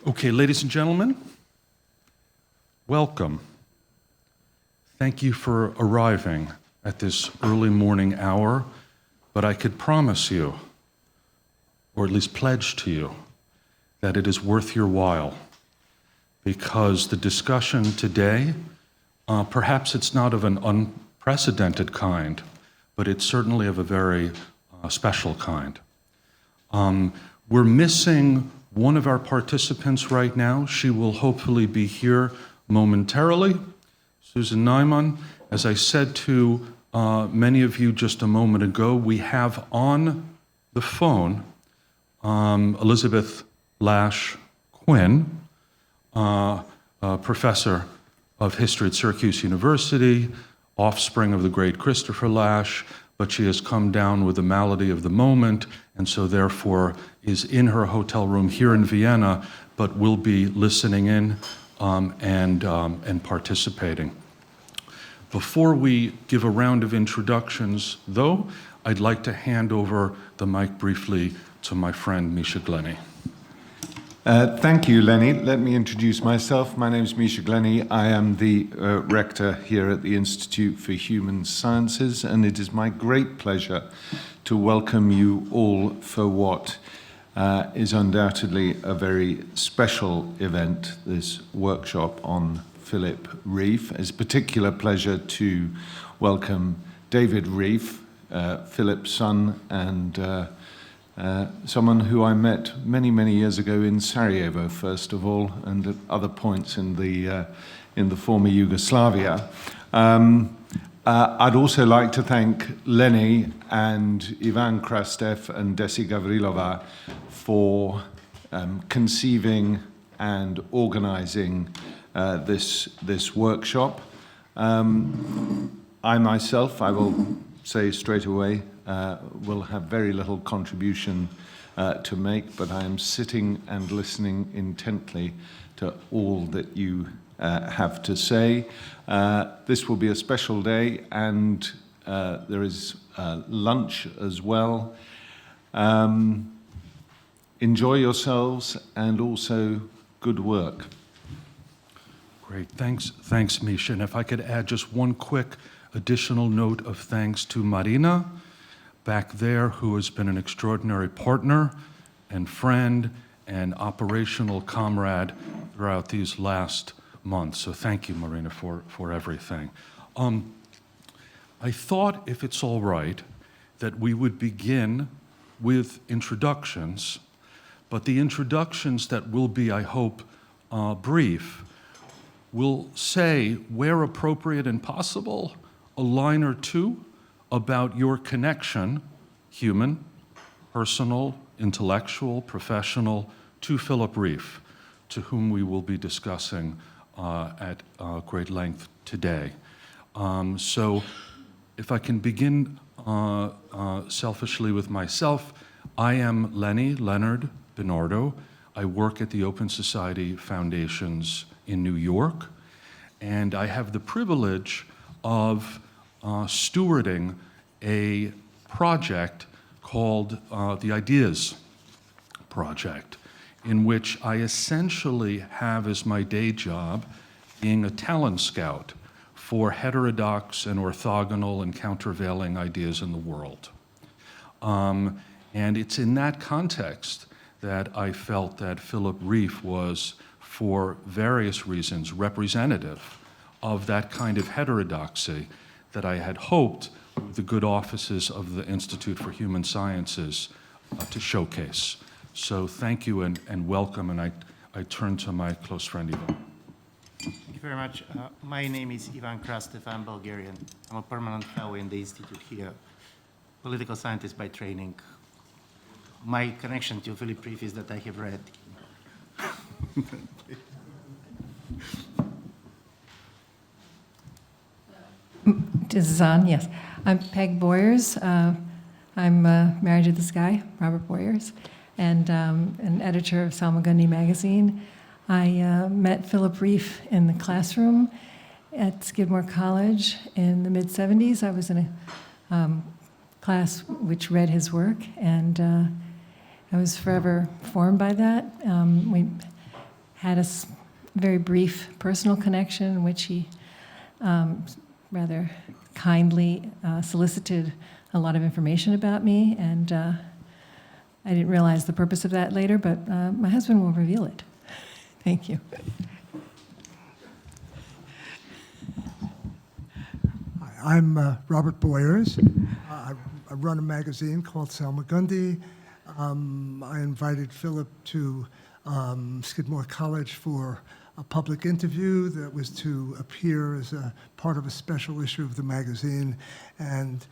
Okay, ladies and gentlemen, welcome. Thank you for arriving at this early morning hour, but I could promise you, or at least pledge to you, that it is worth your while, because the discussion today, perhaps it's not of an unprecedented kind, but it's certainly of a very special kind. We're missing one of our participants right now. She will hopefully be here momentarily. Susan Nyman, as I said to many of you just a moment ago, we have on the phone Elizabeth Lash Quinn, professor of history at Syracuse University, offspring of the great Christopher Lash, but she has come down with the malady of the moment, and so therefore is in her hotel room here in Vienna, but will be listening in and participating. Before we give a round of introductions, though, I'd like to hand over the mic briefly to my friend Misha Glenny. Thank you, Lenny. Let me introduce myself. My name is Misha Glenny. I am the rector here at the Institute for Human Sciences, and it is my great pleasure to welcome you all for what is undoubtedly a very special event, this workshop on Philip Rieff. It's a particular pleasure to welcome David Rieff, Philip's son, and someone who I met many, many years ago in Sarajevo, first of all, and at other points in the former Yugoslavia. I'd also like to thank Lenny and Ivan Krastev and Desi Gavrilova for conceiving and organizing this workshop. I myself, I will say straight away, will have very little contribution to make, but I am sitting and listening intently to all that you have to say. This will be a special day, and there is lunch as well. Enjoy yourselves, and also good work. Great, thanks, Misha. And if I could add just one quick additional note of thanks to Marina, back there, who has been an extraordinary partner and friend and operational comrade throughout these last months. So thank you, Marina, for everything. I thought, if it's all right, that we would begin with introductions, but the introductions that will be, I hope, brief, will say, where appropriate and possible, a line or two about your connection, human, personal, intellectual, professional, to Philip Rieff, to whom we will be discussing at great length today. So if I can begin selfishly with myself, I am Leonard Bernardo. I work at the Open Society Foundations in New York, and I have the privilege of stewarding a project called the Ideas Project, in which I essentially have as my day job being a talent scout for heterodox and orthogonal and countervailing ideas in the world. And it's in that context that I felt that Philip Rieff was, for various reasons, representative of that kind of heterodoxy that I had hoped the good offices of the Institute for Human Sciences to showcase. So thank you and welcome, and I turn to my close friend Ivan. Thank you very much. My name is Ivan Krastev. I'm Bulgarian. I'm a permanent fellow in the Institute here, political scientist by training. My connection to Philip Rieff is that I have read. This is on, yes. I'm Peg Boyers. I'm married to this guy, Robert Boyers, and an editor of Salmagundi magazine. I met Philip Rieff in the classroom at Skidmore College in the mid-'70s. I was in a class which read his work, and I was forever formed by that. We had a very brief personal connection in which he rather kindly solicited a lot of information about me, and I didn't realize the purpose of that later, but my husband will reveal it. Thank you. Hi, I'm Robert Boyers. I run a magazine called Salmagundi. I invited Philip to Skidmore College for a public interview that was to appear as a part of a special issue of the magazine. And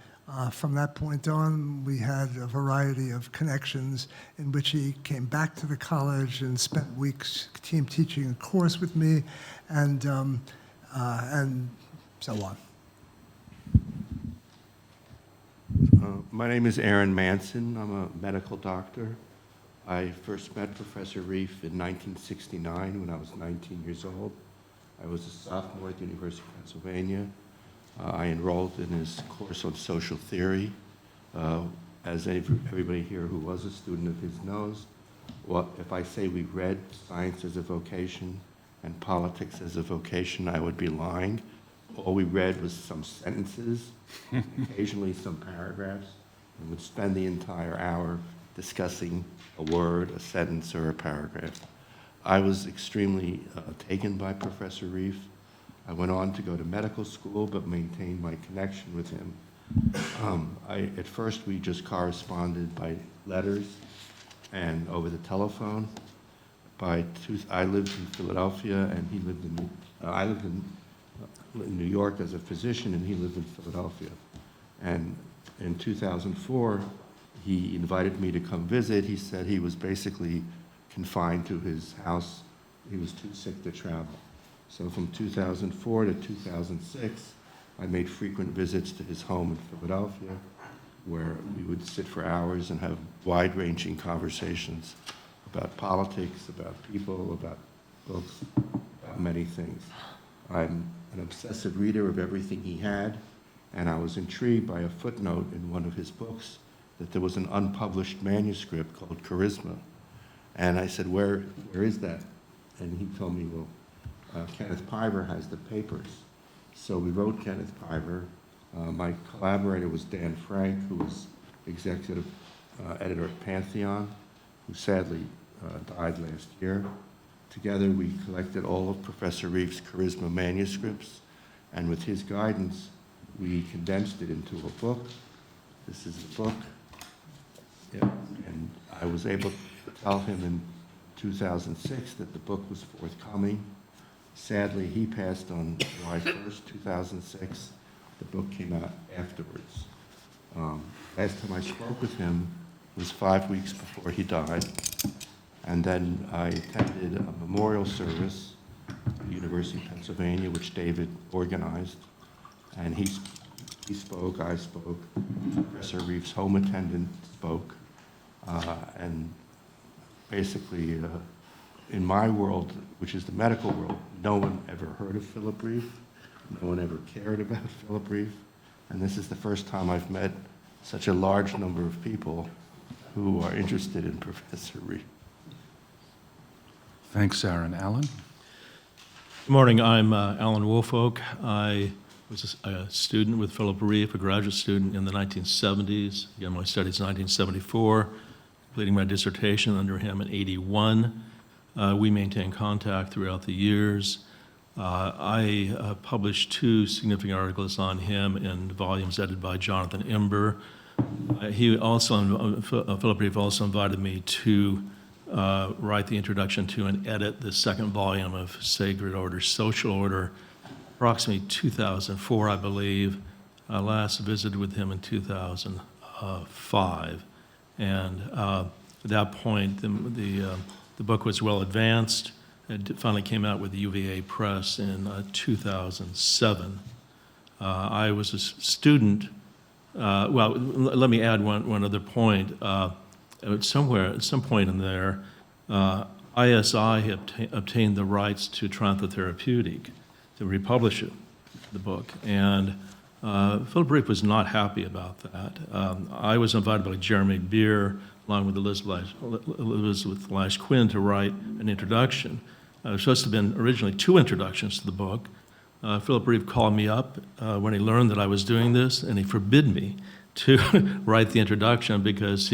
from that point on, we had a variety of connections in which he came back to the college and spent weeks teaching a course with me, and so on. My name is Aaron Manson. I'm a medical doctor. I first met Professor Rieff in 1969 when I was 19 years old. I was a sophomore at the University of Pennsylvania. I enrolled in his course on social theory. As everybody here who was a student of his knows, if I say we read science as a vocation and politics as a vocation, I would be lying. All we read was some sentences, occasionally some paragraphs, and would spend the entire hour discussing a word, a sentence, or a paragraph. I was extremely taken by Professor Rieff. I went on to go to medical school, but maintained my connection with him. At first, we just corresponded by letters and over the telephone. I lived in Philadelphia, and he lived in. I lived in New York as a physician, and he lived in Philadelphia. And in 2004, he invited me to come visit. He said he was basically confined to his house. He was too sick to travel. So from 2004 to 2006, I made frequent visits to his home in Philadelphia, where we would sit for hours and have wide-ranging conversations about politics, about people, about books, about many things. I'm an obsessive reader of everything he had, and I was intrigued by a footnote in one of his books that there was an unpublished manuscript called Charisma. And I said, where is that? And he told me, well, Kenneth Piver has the papers. So we wrote Kenneth Piver. My collaborator was Dan Frank, who was executive editor at Pantheon, who sadly died last year. Together, we collected all of Professor Rieff's Charisma manuscripts, and with his guidance, we condensed it into a book. This is the book. Yeah. And I was able to tell him in 2006 that the book was forthcoming. Sadly, he passed on July 1st, 2006. The book came out afterwards. Last time I spoke with him was 5 weeks before he died. And then I attended a memorial service at the University of Pennsylvania, which David organized. And he spoke, I spoke, Professor Rieff's home attendant spoke. And basically, in my world, which is the medical world, no one ever heard of Philip Rieff. No one ever cared about Philip Rieff. And this is the first time I've met such a large number of people who are interested in Professor Rieff. Thanks, Aaron. Alan? Good morning. I'm Alan Woolfolk. I was a student with Philip Rieff, a graduate student in the 1970s. Again, my studies in 1974, completing my dissertation under him in 81. We maintained contact throughout the years. I published 2 significant articles on him in volumes edited by Jonathan Imber. Philip Rieff also invited me to write the introduction to and edit the second volume of Sacred Order, Social Order, approximately 2004, I believe. I last visited with him in 2005. And at that point, the book was well advanced. It finally came out with the UVA Press in 2007. I was a student. Let me add one other point. At some point in there, ISI had obtained the rights to Trantha Therapeutic to republish it, the book. And Philip Rieff was not happy about that. I was invited by Jeremy Beer, along with Elizabeth Lash Quinn, to write an introduction. was supposed to have been originally 2 introductions to the book. Philip Rieff called me up when he learned that I was doing this, and he forbid me to write the introduction because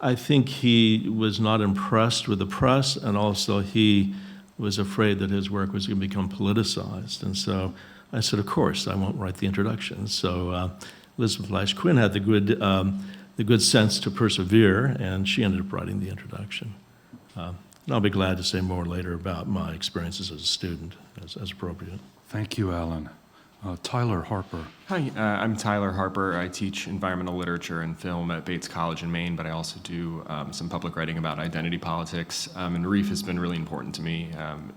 I think he was not impressed with the press, and also he was afraid that his work was going to become politicized. And so I said, of course, I won't write the introduction. So Elizabeth Lash Quinn had the good sense to persevere, and she ended up writing the introduction. And I'll be glad to say more later about my experiences as a student, as appropriate. Thank you, Alan. Tyler Harper. Hi, I'm Tyler Harper. I teach environmental literature and film at Bates College in Maine, but I also do some public writing about identity politics. And Rieff has been really important to me,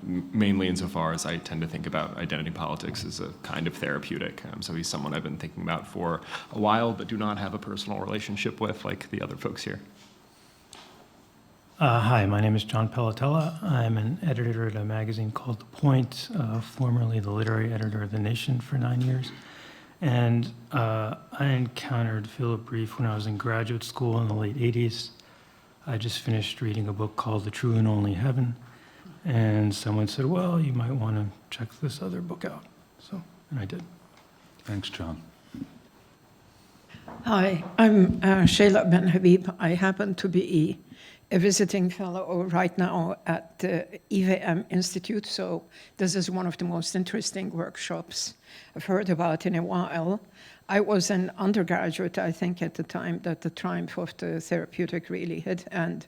mainly insofar as I tend to think about identity politics as a kind of therapeutic. So he's someone I've been thinking about for a while, but do not have a personal relationship with, like the other folks here. Hi, my name is John Pellatella. I'm an editor at a magazine called The Point, formerly the literary editor of The Nation for 9 years. And I encountered Philip Rieff when I was in graduate school in the late 80s. I just finished reading a book called The True and Only Heaven. And someone said, well, you might want to check this other book out. And I did. Thanks, John. Hi, I'm Shayla Ben Habib. I happen to be a visiting fellow right now at the EVM Institute, so this is one of the most interesting workshops I've heard about in a while. I was an undergraduate, I think, at the time that the triumph of the therapeutic really hit, and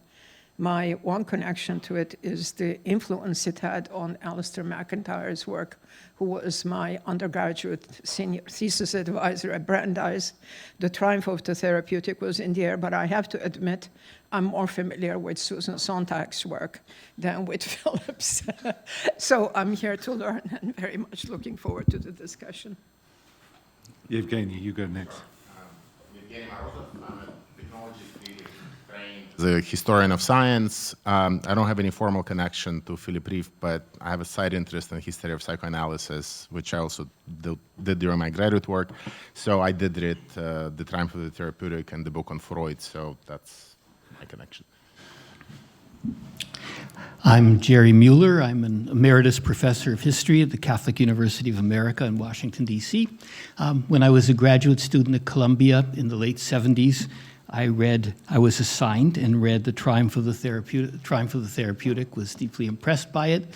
my one connection to it is the influence it had on Alistair McIntyre's work, who was my undergraduate senior thesis advisor at Brandeis. The triumph of the therapeutic was in the air, but I have to admit, I'm more familiar with Susan Sontag's work than with Philip's. So I'm here to learn and very much looking forward to the discussion. Evgeny, you go next. As a historian of science, I don't have any formal connection to Philip Rieff, but I have a side interest in the history of psychoanalysis, which I also did during my graduate work. So I did read The Triumph of the Therapeutic and the book on Freud, so that's my connection. I'm Jerry Mueller. I'm an emeritus professor of history at the Catholic University of America in Washington, D.C. When I was a graduate student at Columbia in the late 70s, I was assigned and read The Triumph of the Therapeutic, was deeply impressed by it.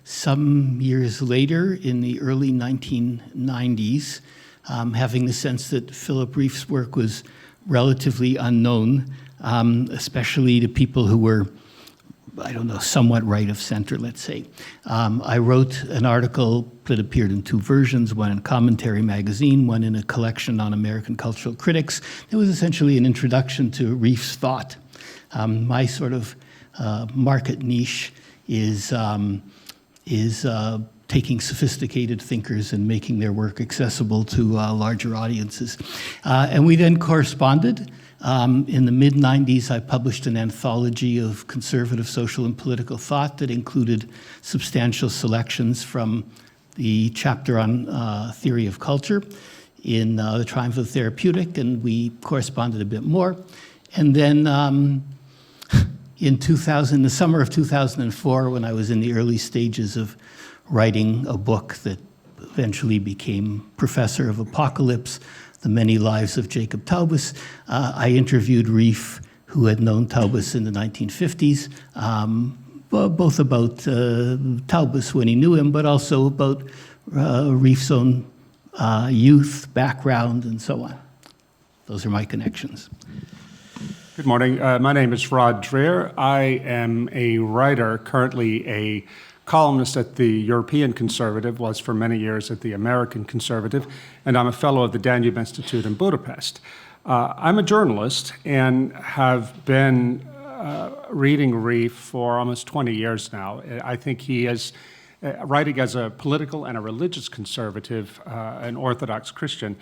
Some years later, in the early 1990s, having the sense that Philip Rieff's work was relatively unknown, especially to people who were, I don't know, somewhat right of center, let's say. I wrote an article that appeared in 2 versions, one in Commentary magazine, one in a collection on American cultural critics. It was essentially an introduction to Rieff's thought. My sort of market niche is taking sophisticated thinkers and making their work accessible to larger audiences. And we then corresponded. In the mid-90s, I published an anthology of conservative social and political thought that included substantial selections from the chapter on theory of culture in The Triumph of the Therapeutic, and we corresponded a bit more. And then in the summer of 2004, when I was in the early stages of writing a book that eventually became Professor of Apocalypse, The Many Lives of Jacob Taubes, I interviewed Rieff, who had known Taubes in the 1950s, both about Taubes when he knew him, but also about Rieff's own youth, background, and so on. Those are my connections. Good morning. My name is Rod Dreher. I am a writer, currently a columnist at the European Conservative, was for many years at the American Conservative, and I'm a fellow of the Danube Institute in Budapest. I'm a journalist and have been reading Rieff for almost 20 years now. I think he is writing as a political and a religious conservative, an Orthodox Christian.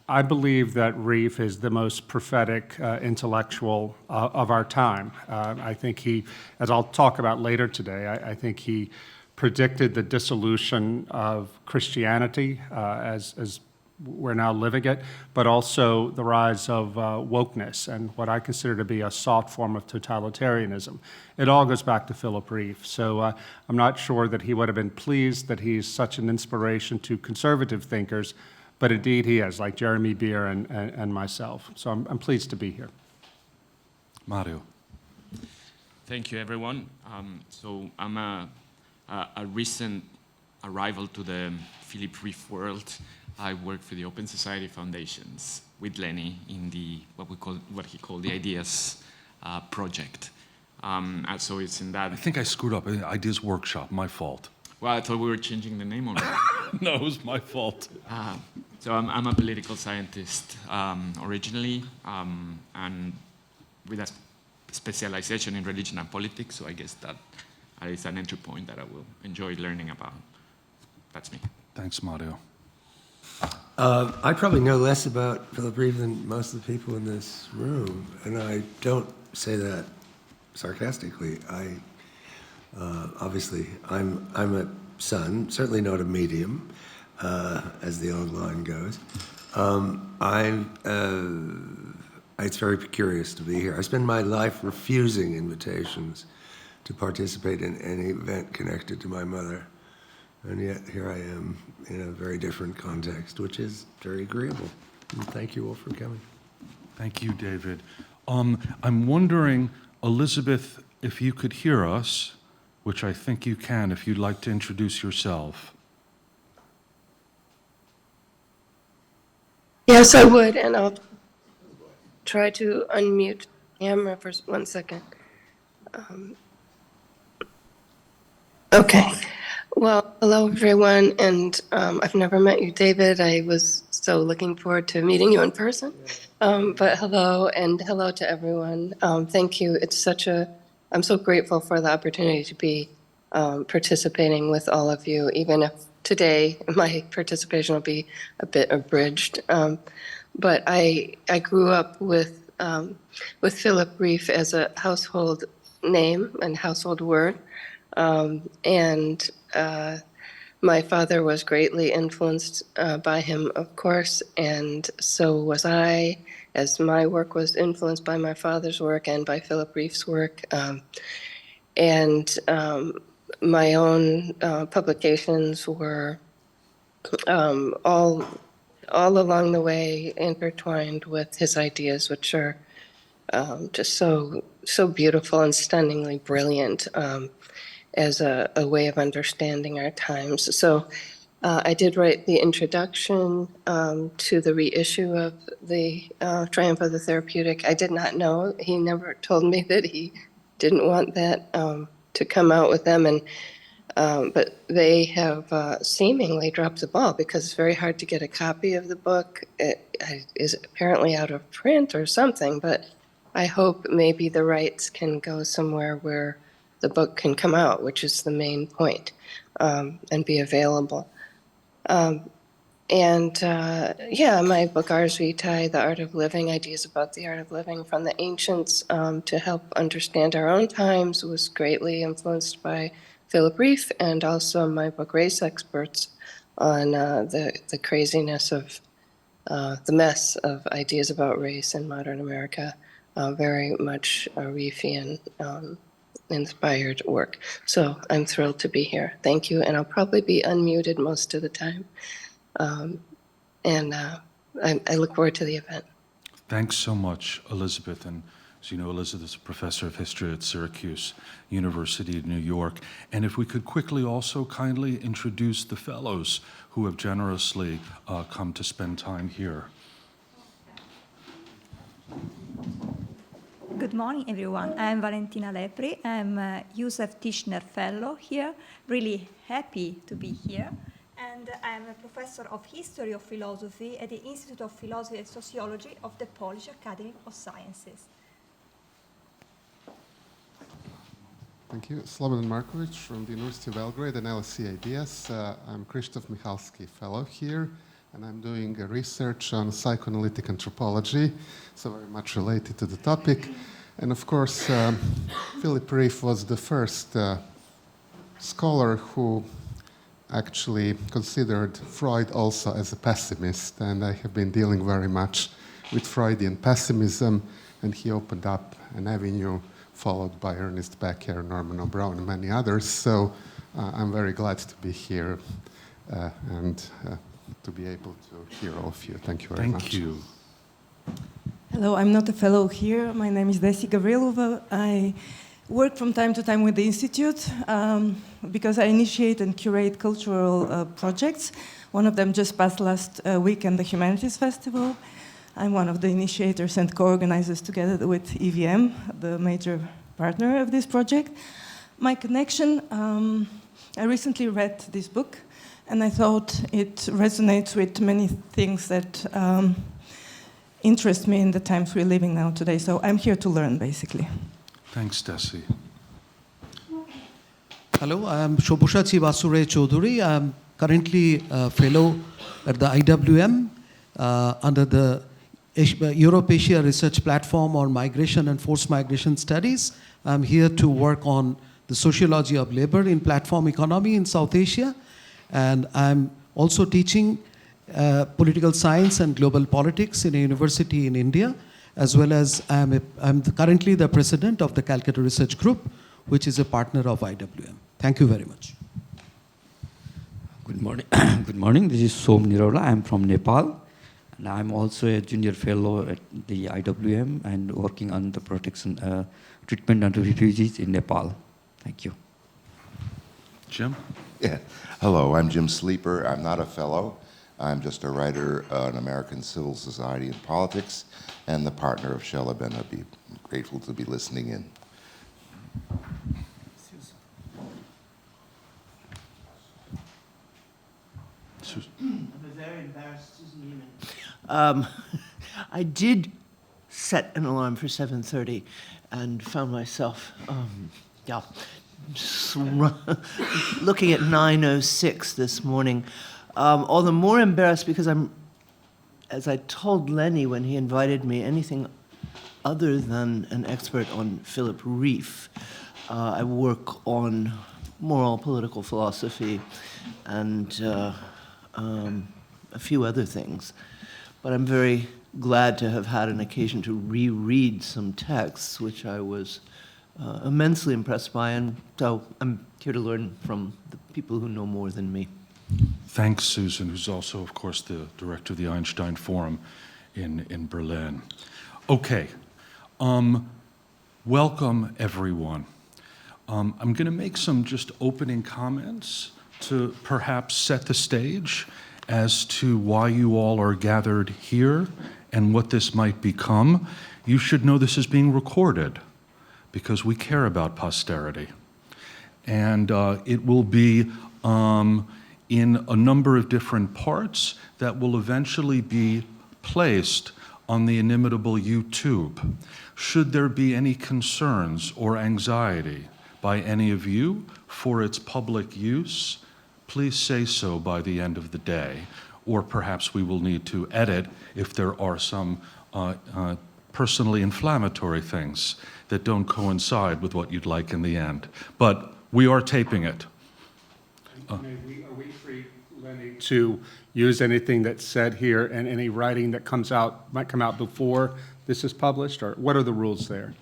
I believe that Rieff is the most prophetic intellectual of our time. I think he, as I'll talk about later today, I think he predicted the dissolution of Christianity as we're now living it, but also the rise of wokeness and what I consider to be a soft form of totalitarianism. It all goes back to Philip Rieff. So I'm not sure that he would have been pleased that he's such an inspiration to conservative thinkers, but indeed he is, like Jeremy Beer and myself. So I'm pleased to be here. Mario. Thank you, everyone. So I'm a recent arrival to the Philip Rieff world. I work for the Open Society Foundations with Lenny in the what he called the Ideas project. And so it's in that. I think I screwed up. Ideas Workshop, my fault. Well, I thought we were changing the name already. No, it was my fault. So I'm a political scientist originally, and with a specialization in religion and politics. So I guess that is an entry point that I will enjoy learning about. That's me. Thanks, Mario. I probably know less about Philip Rieff than most of the people in this room, and I don't say that sarcastically. Obviously, I'm a son, certainly not a medium, as the old line goes. It's very curious to be here. I spend my life refusing invitations to participate in any event connected to my mother. And yet here I am in a very different context, which is very agreeable. And thank you all for coming. Thank you, David. I'm wondering, Elizabeth, if you could hear us, which I think you can, if you'd like to introduce yourself. Yes, I would, and I'll try to unmute the camera for 1 second. Okay. Well, hello, everyone, and I've never met you, David. I was so looking forward to meeting you in person. But hello, and hello to everyone. Thank you. I'm so grateful for the opportunity to be participating with all of you, even if today my participation will be a bit abridged. But I grew up with Philip Rieff as a household name and household word. And my father was greatly influenced by him, of course, and so was I, as my work was influenced by my father's work and by Philip Rieff's work. And my own publications were all along the way intertwined with his ideas, which are just so beautiful and stunningly brilliant. As a way of understanding our times. So I did write the introduction to the reissue of the Triumph of the Therapeutic. I did not know. He never told me that he didn't want that to come out with them. And but they have seemingly dropped the ball because it's very hard to get a copy of the book. It is apparently out of print or something, but I hope maybe the rights can go somewhere where the book can come out, which is the main point, and be available. My book, Ars Vitae, The Art of Living, Ideas about the Art of Living from the Ancients to help understand our own times, was greatly influenced by Philip Rieff, and also my book, Race Experts, on the craziness of the mess of ideas about race in modern America, very much Rieffian inspired work. So I'm thrilled to be here. Thank you. And I'll probably be unmuted most of the time. I look forward to the event. Thanks so much, Elizabeth. And as you know, Elizabeth is a professor of history at Syracuse University in New York. And if we could quickly also kindly introduce the fellows who have generously come to spend time here. Good morning, everyone. I'm Valentina Lepri. I'm a Josef Tischner Fellow here. Really happy to be here. And I'm a professor of history of philosophy at the Institute of Philosophy and Sociology of the Polish Academy of Sciences. Thank you. Slobodan Markovic from the University of Belgrade and LSE Ideas. I'm Krzysztof Michalski Fellow here, and I'm doing research on psychoanalytic anthropology, so very much related to the topic. And of course, Philip Rieff was the first scholar who actually considered Freud also as a pessimist, and I have been dealing very much with Freudian pessimism, and he opened up an avenue followed by Ernest Becker, Norman O'Brien, and many others. So I'm very glad to be here and to be able to hear all of you. Thank you very much. Thank you. Hello, I'm not a fellow here. My name is Desi Gavrilova. I work from time to time with the Institute because I initiate and curate cultural projects. One of them just passed last weekend, the Humanities Festival. I'm one of the initiators and co-organizers together with EVM, the major partner of this project. My connection, I recently read this book, and I thought it resonates with many things that interest me in the times we're living now today. So I'm here to learn, basically. Thanks, Desi. Hello, I'm Shobhusha Basure Chaudhuri. I'm currently a fellow at the IWM under the Europe-Asia Research Platform on Migration and Forced Migration Studies. I'm here to work on the sociology of labor in platform economy in South Asia. And I'm also teaching political science and global politics in a university in India, as well as I'm currently the president of the Calcutta Research Group, which is a partner of IWM. Thank you very much. Good morning. Good morning. This is Som Nirola. I'm from Nepal. And I'm also a junior fellow at the IWM and working on the protection, treatment of refugees in Nepal. Thank you. Jim? Yeah. Hello, I'm Jim Sleeper. I'm not a fellow. I'm just a writer on American civil society and politics and the partner of Shela Ben Habib. I'm grateful to be listening in. I'm very embarrassed, Susan Neiman. I did set an alarm for 7:30 and found myself, looking at 9:06 this morning. All the more embarrassed because I'm, as I told Lenny when he invited me, anything other than an expert on Philip Rieff. I work on moral political philosophy and a few other things. But I'm very glad to have had an occasion to reread some texts, which I was immensely impressed by, and so I'm here to learn from the people who know more than me. Thanks, Susan, who's also, of course, the director of the Einstein Forum in Berlin. Okay, welcome, everyone. I'm going to make some just opening comments to perhaps set the stage as to why you all are gathered here and what this might become. You should know this is being recorded because we care about posterity. And it will be in a number of different parts that will eventually be placed on the inimitable YouTube. Should there be any concerns or anxiety by any of you for its public use, please say so by the end of the day, or perhaps we will need to edit if there are some personally inflammatory things that don't coincide with what you'd like in the end. But we are taping it. Are we free, Lenny, to use anything that's said here and any writing that might come out before this is published, or what are the rules there?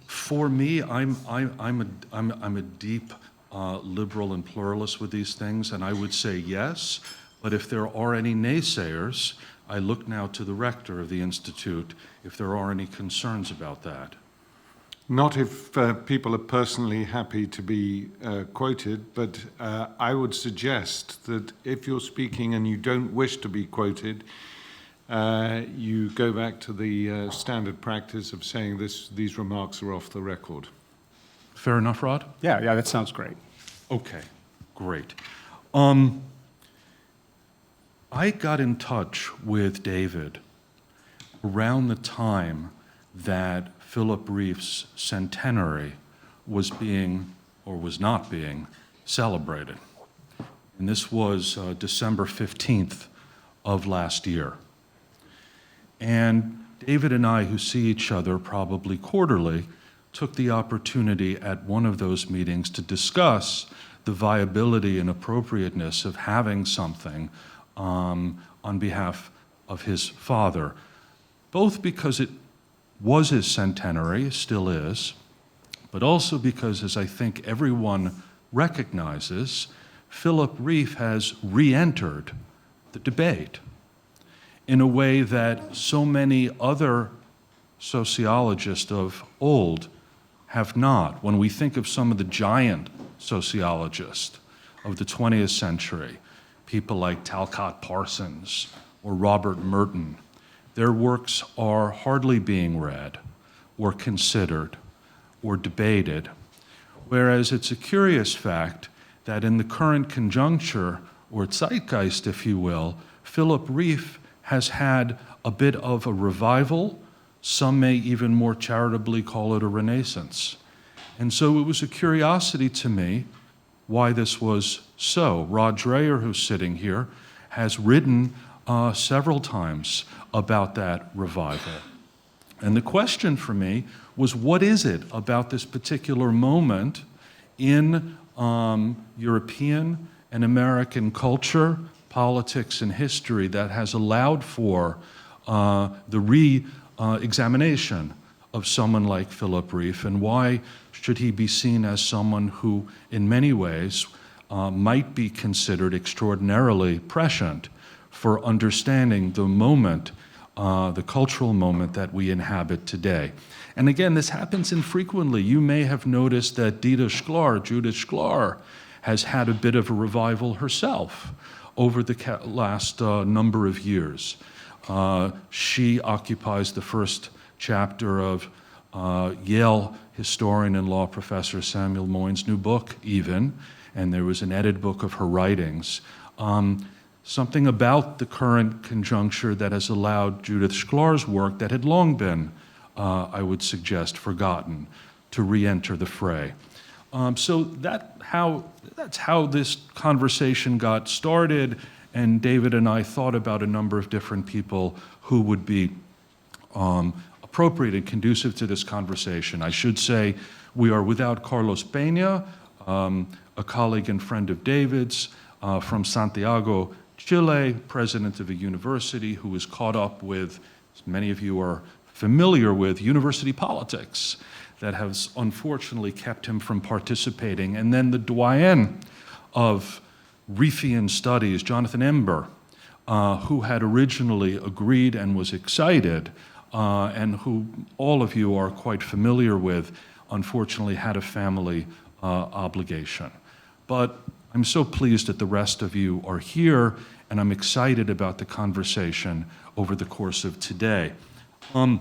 For me, I'm a deep liberal and pluralist with these things, and I would say yes. But if there are any naysayers, I look now to the rector of the Institute if there are any concerns about that. Not if people are personally happy to be quoted, but I would suggest that if you're speaking and you don't wish to be quoted, you go back to the standard practice of saying these remarks are off the record. Fair enough, Rod? Yeah, that sounds great. Okay, great. I got in touch with David around the time that Philip Rieff's centenary was being, or was not being, celebrated. And this was December 15th of last year. And David and I, who see each other probably quarterly, took the opportunity at one of those meetings to discuss the viability and appropriateness of having something on behalf of his father, both because it was his centenary, still is, but also because, as I think everyone recognizes, Philip Rieff has re-entered the debate in a way that so many other sociologists of old have not. When we think of some of the giant sociologists of the 20th century, people like Talcott Parsons or Robert Merton, their works are hardly being read or considered or debated, whereas it's a curious fact that in the current conjuncture, or zeitgeist, if you will, Philip Rieff has had a bit of a revival. Some may even more charitably call it a renaissance. And so it was a curiosity to me why this was so. Rod Dreher, who's sitting here, has written several times about that revival. And the question for me was, what is it about this particular moment in European and American culture, politics, and history that has allowed for the re-examination of someone like Philip Rieff, and why should he be seen as someone who, in many ways, might be considered extraordinarily prescient for understanding the moment, the cultural moment that we inhabit today. And again, this happens infrequently. You may have noticed that Judith Sklar, has had a bit of a revival herself over the last number of years. She occupies the first chapter of Yale historian and law professor Samuel Moyn's new book, even, and there was an edited book of her writings. Something about the current conjuncture that has allowed Judith Sklar's work that had long been, I would suggest, forgotten, to re-enter the fray. So that's how this conversation got started, and David and I thought about a number of different people who would be appropriate and conducive to this conversation. I should say we are without Carlos Peña, a colleague and friend of David's from Santiago, Chile, president of a university who is caught up with, as many of you are familiar with, university politics that has unfortunately kept him from participating. And then the doyen of Rieffian studies, Jonathan Ember, who had originally agreed and was excited, and who all of you are quite familiar with, unfortunately had a family obligation. But I'm so pleased that the rest of you are here, and I'm excited about the conversation over the course of today. I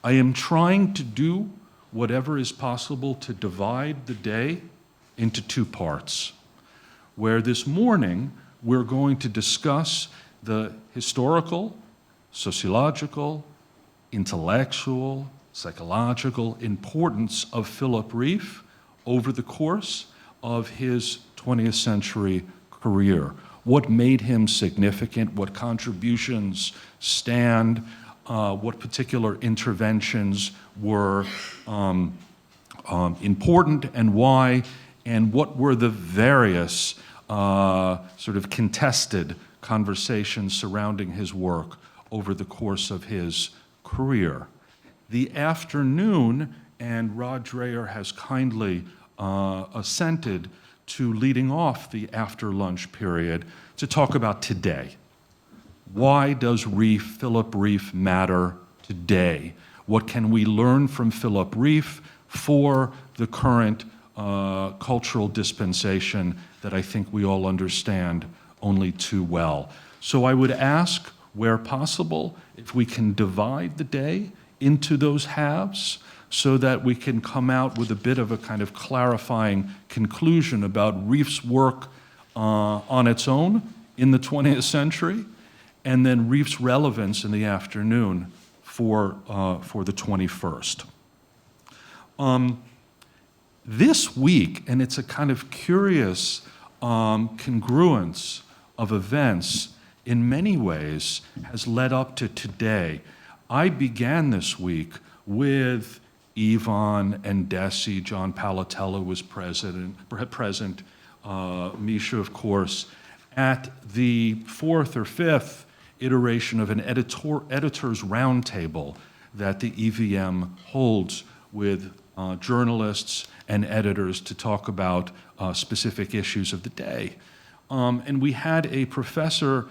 am trying to do whatever is possible to divide the day into two parts, where this morning we're going to discuss the historical, sociological, intellectual, psychological importance of Philip Rieff over the course of his 20th century career. What made him significant, what contributions stand, what particular interventions were important and why, and what were the various sort of contested conversations surrounding his work over the course of his career. The afternoon, and Rod Dreher has kindly assented to leading off the after-lunch period to talk about today. Why does Philip Rieff matter today? What can we learn from Philip Rieff for the current cultural dispensation that I think we all understand only too well? So I would ask, where possible, if we can divide the day into those halves so that we can come out with a bit of a kind of clarifying conclusion about Rieff's work on its own in the 20th century, and then Rieff's relevance in the afternoon for the 21st. This week, and it's a kind of curious congruence of events in many ways, has led up to today. I began this week with Yvonne and Desi. John Palatella was present, Misha, of course, at the fourth or fifth iteration of an editors' roundtable that the EVM holds with journalists and editors to talk about specific issues of the day. And we had a professor,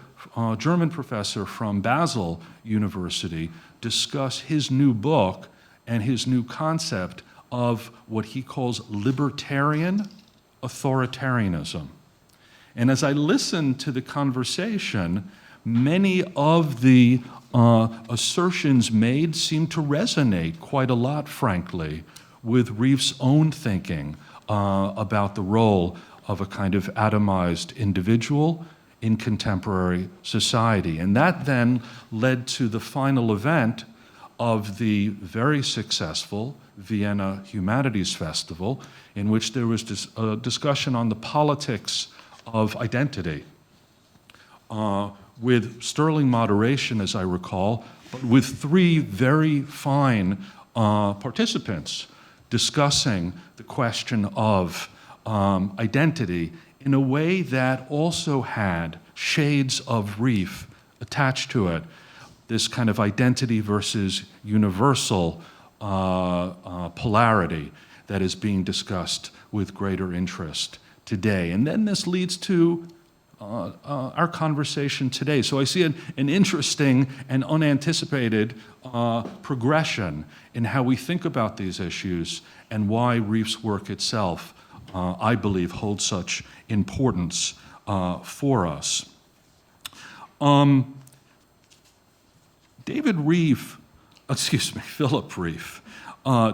German professor from Basel University, discuss his new book and his new concept of what he calls libertarian authoritarianism. And as I listened to the conversation, many of the assertions made seem to resonate quite a lot, frankly, with Rieff's own thinking about the role of a kind of atomized individual in contemporary society. And that then led to the final event of the very successful Vienna Humanities Festival, in which there was a discussion on the politics of identity, with sterling moderation, as I recall, but with three very fine participants discussing the question of identity in a way that also had shades of Rieff attached to it, this kind of identity versus universal polarity that is being discussed with greater interest today. And then this leads to our conversation today. So I see an interesting and unanticipated progression in how we think about these issues and why Rieff's work itself, I believe, holds such importance for us. Philip Rieff,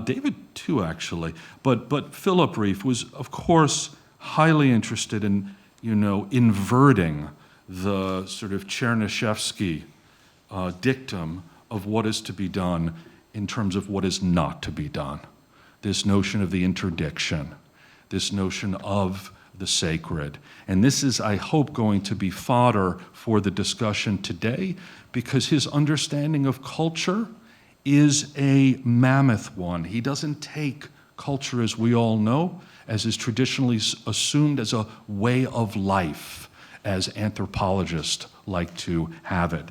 David too, actually, but Philip Rieff was, of course, highly interested in, inverting the sort of Chernyshevsky dictum of what is to be done in terms of what is not to be done. This notion of the interdiction, this notion of the sacred. And this is, I hope, going to be fodder for the discussion today, because his understanding of culture is a mammoth one. He doesn't take culture, as we all know, as is traditionally assumed as a way of life, as anthropologists like to have it.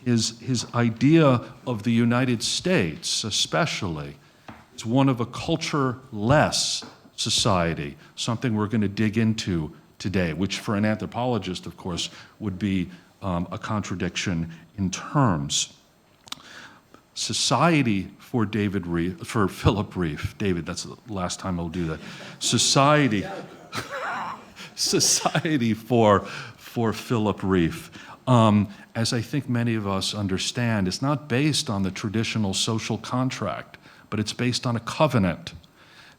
His idea of the United States, especially, is one of a culture-less society, something we're going to dig into today, which for an anthropologist, of course, would be a contradiction in terms. Society for Philip Rieff, David, that's the last time I'll do that. Society for Philip Rieff, as I think many of us understand, is not based on the traditional social contract, but it's based on a covenant.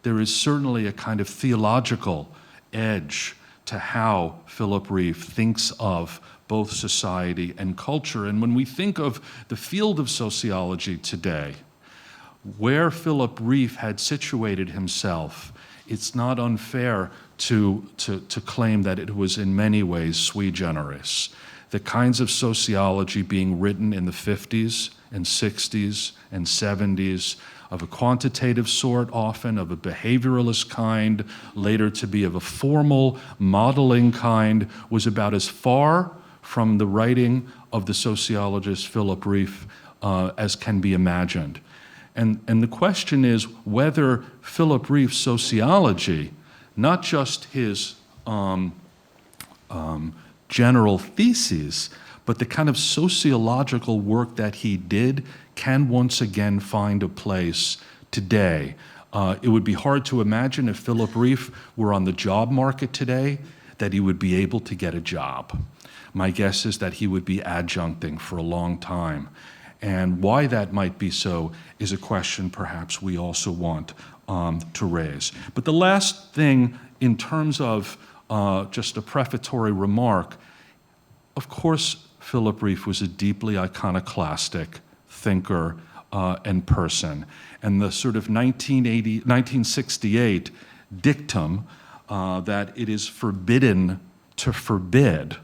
There is certainly a kind of theological edge to how Philip Rieff thinks of both society and culture. And when we think of the field of sociology today, where Philip Rieff had situated himself, it's not unfair to claim that it was in many ways sui generis. The kinds of sociology being written in the 50s and 60s and 70s, of a quantitative sort often, of a behavioralist kind, later to be of a formal modeling kind, was about as far from the writing of the sociologist Philip Rieff as can be imagined. And the question is whether Philip Rieff's sociology, not just his general theses, but the kind of sociological work that he did can once again find a place today. It would be hard to imagine if Philip Rieff were on the job market today that he would be able to get a job. My guess is that he would be adjuncting for a long time. And why that might be so is a question perhaps we also want to raise. But the last thing, in terms of just a prefatory remark, of course, Philip Rieff was a deeply iconoclastic thinker and person. And the sort of 1968 dictum that it is forbidden to forbid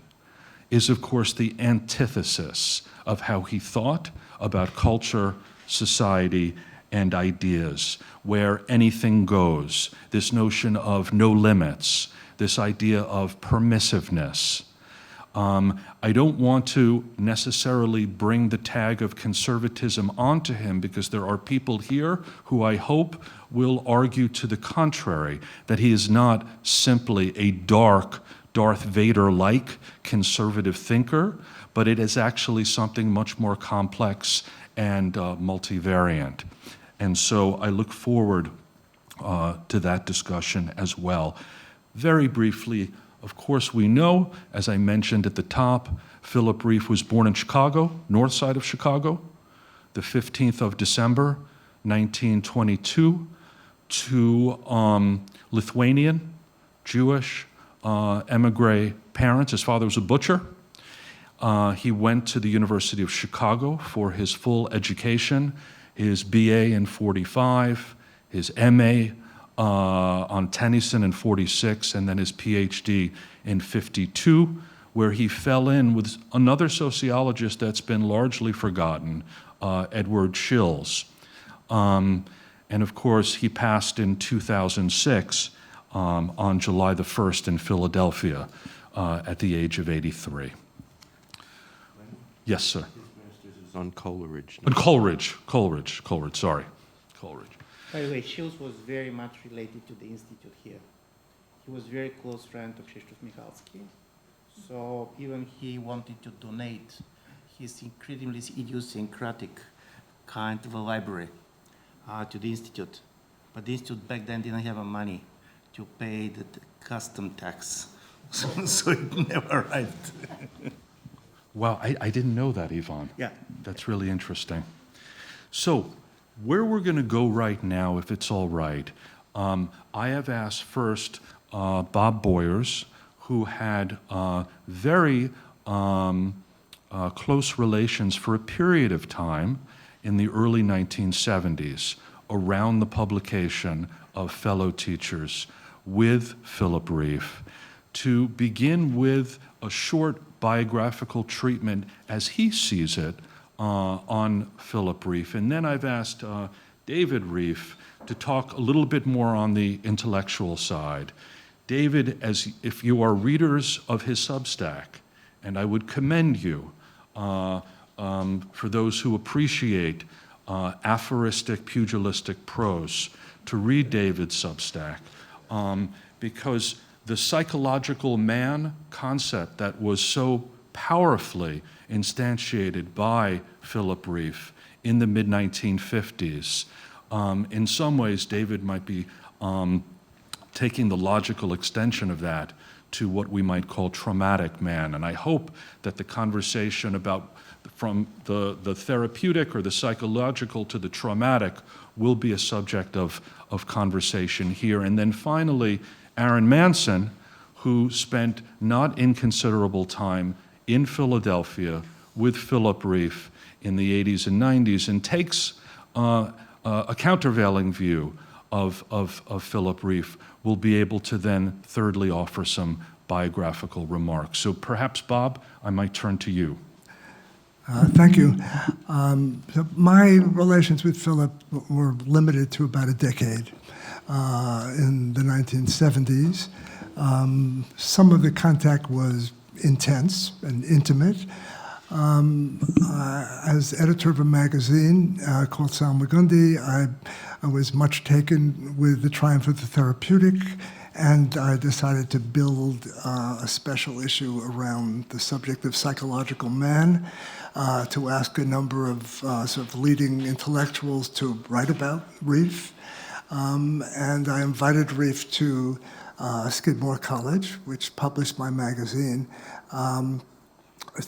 is, of course, the antithesis of how he thought about culture, society, and ideas, where anything goes, this notion of no limits, this idea of permissiveness. I don't want to necessarily bring the tag of conservatism onto him, because there are people here who I hope will argue to the contrary, that he is not simply a dark, Darth Vader-like conservative thinker, but it is actually something much more complex and multivariant. And so I look forward to that discussion as well. Very briefly, of course, we know, as I mentioned at the top, Philip Rieff was born in Chicago, north side of Chicago, the 15th of December, 1922, to Lithuanian, Jewish, emigre parents. His father was a butcher. He went to the University of Chicago for his full education, his BA in 45, his MA on Tennyson in 46, and then his PhD in 52, where he fell in with another sociologist that's been largely forgotten, Edward Shills. And of course, he passed in 2006 on July the 1st in Philadelphia at the age of 83. Yes, sir. His master's is on Coleridge. Coleridge, sorry. Coleridge. By the way, Shields was very much related to the institute here. He was very close friend of Krzysztof Michalski. So even he wanted to donate his incredibly idiosyncratic kind of a library to the institute. But the institute back then didn't have money to pay the custom tax. So it never arrived. Wow, I didn't know that, Ivan. Yeah. That's really interesting. So where we're going to go right now, if it's all right, I have asked first Bob Boyers, who had very close relations for a period of time in the early 1970s around the publication of Fellow Teachers with Philip Rieff, to begin with a short biographical treatment as he sees it on Philip Rieff. And then I've asked David Rieff to talk a little bit more on the intellectual side. David, as if you are readers of his Substack, and I would commend you for those who appreciate aphoristic, pugilistic prose, to read David's Substack, because the psychological man concept that was so powerfully instantiated by Philip Rieff in the mid-1950s, in some ways, David might be taking the logical extension of that to what we might call traumatic man. And I hope that the conversation about from the therapeutic or the psychological to the traumatic will be a subject of conversation here. And then finally, Aaron Manson, who spent not inconsiderable time in Philadelphia with Philip Rieff in the 80s and 90s, and takes a countervailing view of Philip Rieff, will be able to then thirdly offer some biographical remarks. So perhaps, Bob, I might turn to you. Thank you. So my relations with Philip were limited to about a decade in the 1970s. Some of the contact was intense and intimate. As editor of a magazine called Salmagundi, I was much taken with the triumph of the therapeutic, and I decided to build a special issue around the subject of psychological man, to ask a number of sort of leading intellectuals to write about Rieff. And I invited Rieff to Skidmore College, which published my magazine,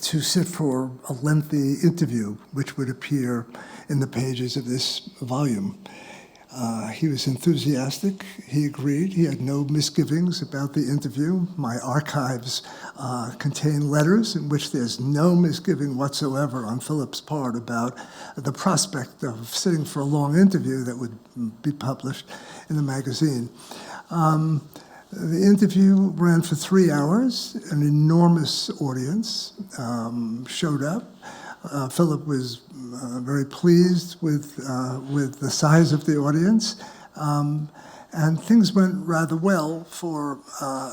to sit for a lengthy interview, which would appear in the pages of this volume. He was enthusiastic. He agreed. He had no misgivings about the interview. My archives contain letters in which there's no misgiving whatsoever on Philip's part about the prospect of sitting for a long interview that would be published in the magazine. The interview ran for 3 hours. An enormous audience showed up. Philip was very pleased with the size of the audience, and things went rather well for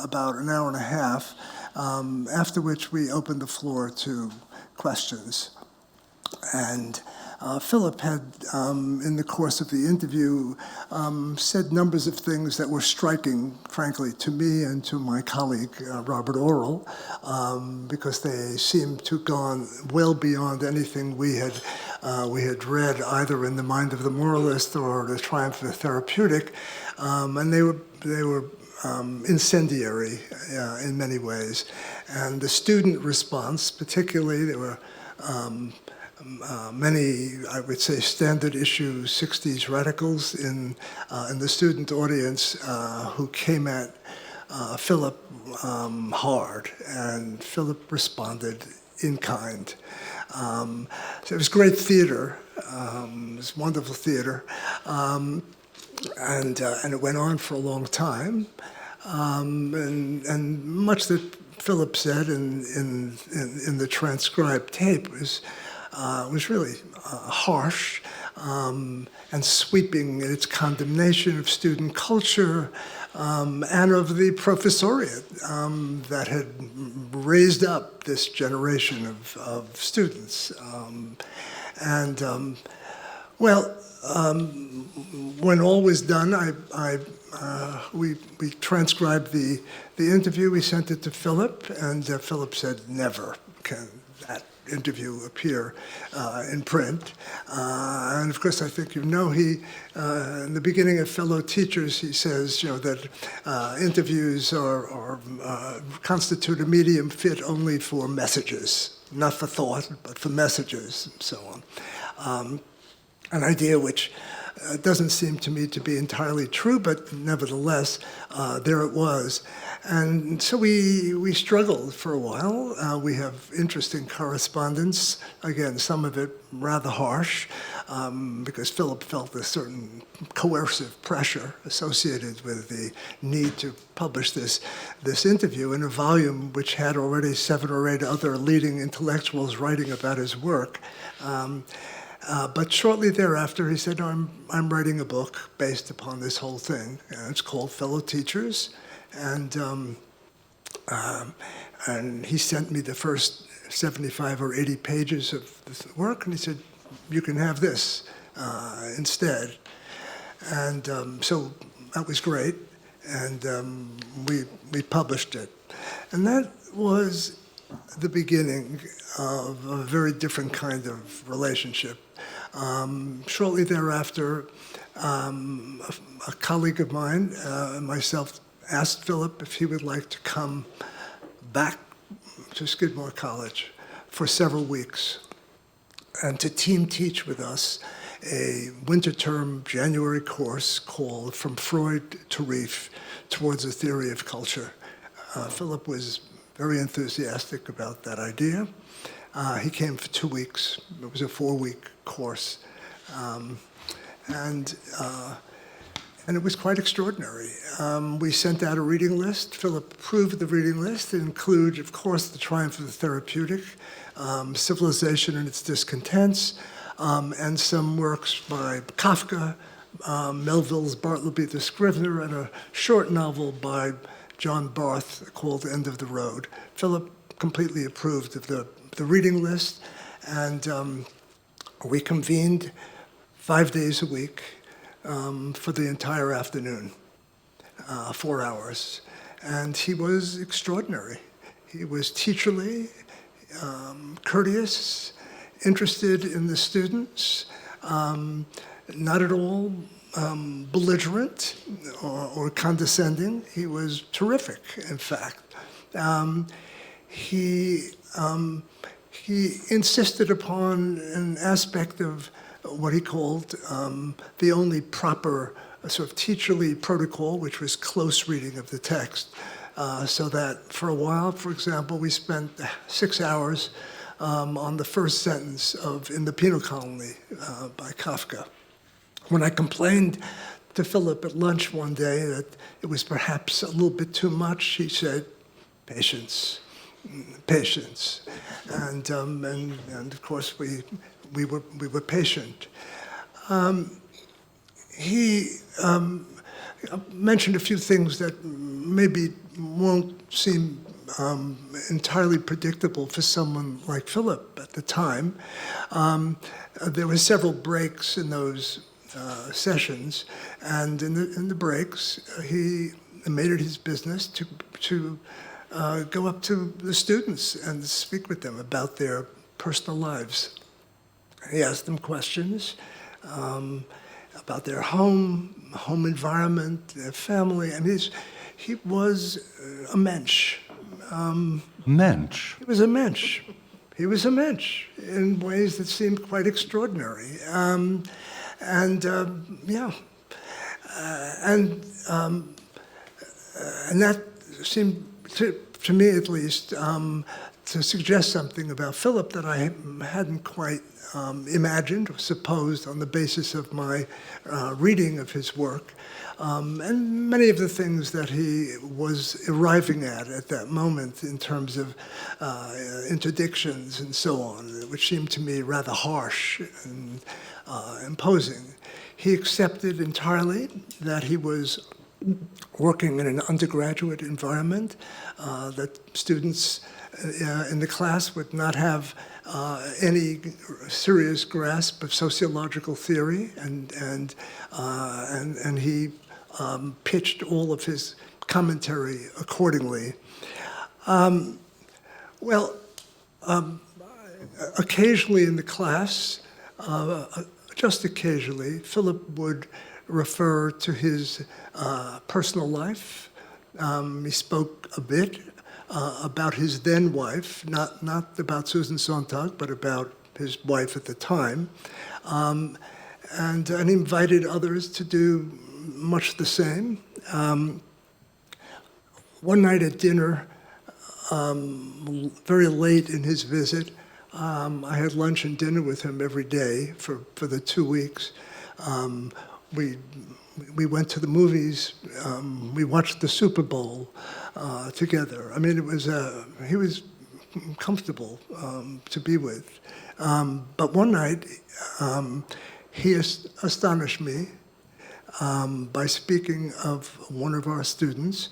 about an hour and a half, after which we opened the floor to questions. And Philip had, in the course of the interview, said numbers of things that were striking, frankly, to me and to my colleague, Robert Orrell, because they seemed to have gone well beyond anything we had read either in The Mind of the Moralist or The Triumph of the Therapeutic, and they were incendiary in many ways. And the student response, particularly, there were many, I would say, standard issue 60s radicals in the student audience who came at Philip hard, and Philip responded in kind. So it was great theater. It was wonderful theater. And it went on for a long time. And much that Philip said in the transcribed tape was really harsh and sweeping in its condemnation of student culture and of the professoriate that had raised up this generation of students. When all was done, we transcribed the interview. We sent it to Philip, and Philip said, "Never can that interview appear in print." And of course, I think you know, he, in the beginning of Fellow Teachers, he says, that interviews constitute a medium fit only for messages, not for thought, but for messages, and so on. An idea which doesn't seem to me to be entirely true, but nevertheless, there it was. And so we struggled for a while. We have interesting correspondence, again, some of it rather harsh, because Philip felt a certain coercive pressure associated with the need to publish this interview in a volume which had already 7 or 8 other leading intellectuals writing about his work. But shortly thereafter, he said, "I'm writing a book based upon this whole thing. It's called Fellow Teachers." And he sent me the first 75 or 80 pages of this work, and he said, "You can have this instead." And so that was great, and we published it. And that was the beginning of a very different kind of relationship. Shortly thereafter, a colleague of mine and myself asked Philip if he would like to come back to Skidmore College for several weeks and to team teach with us a winter term January course called From Freud to Rieff Towards a Theory of Culture. Philip was very enthusiastic about that idea. He came for 2 weeks. It was a 4-week course. And it was quite extraordinary. We sent out a reading list. Philip approved the reading list. It included, of course, The Triumph of the Therapeutic, Civilization and Its Discontents, and some works by Kafka, Melville's Bartleby the Scrivener, and a short novel by John Barth called End of the Road. Philip completely approved of the reading list, and we convened 5 days a week for the entire afternoon, 4 hours. And he was extraordinary. He was teacherly, courteous, interested in the students, not at all belligerent or condescending. He was terrific, in fact. He insisted upon an aspect of what he called the only proper sort of teacherly protocol, which was close reading of the text. So that for a while, for example, we spent 6 hours on the first sentence of In the Penal Colony by Kafka. When I complained to Philip at lunch one day that it was perhaps a little bit too much, he said, "Patience. patience. And of course, we were patient. He mentioned a few things that maybe won't seem entirely predictable for someone like Philip at the time. There were several breaks in those sessions, and in the breaks, he made it his business to go up to the students and speak with them about their personal lives. He asked them questions about their home environment, their family. I mean, he was a mensch. Mensch? He was a mensch. He was a mensch in ways that seemed quite extraordinary. And that seemed, to me at least, to suggest something about Philip that I hadn't quite imagined or supposed on the basis of my reading of his work, and many of the things that he was arriving at that moment in terms of interdictions and so on, which seemed to me rather harsh and imposing. He accepted entirely that he was working in an undergraduate environment, that students in the class would not have any serious grasp of sociological theory, and he pitched all of his commentary accordingly. Occasionally in the class, just occasionally, Philip would refer to his personal life. He spoke a bit about his then wife, not about Susan Sontag, but about his wife at the time, and invited others to do much the same. One night at dinner, very late in his visit, I had lunch and dinner with him every day for the 2 weeks. We went to the movies. We watched the Super Bowl together. I mean, he was comfortable to be with. But one night, he astonished me by speaking of one of our students,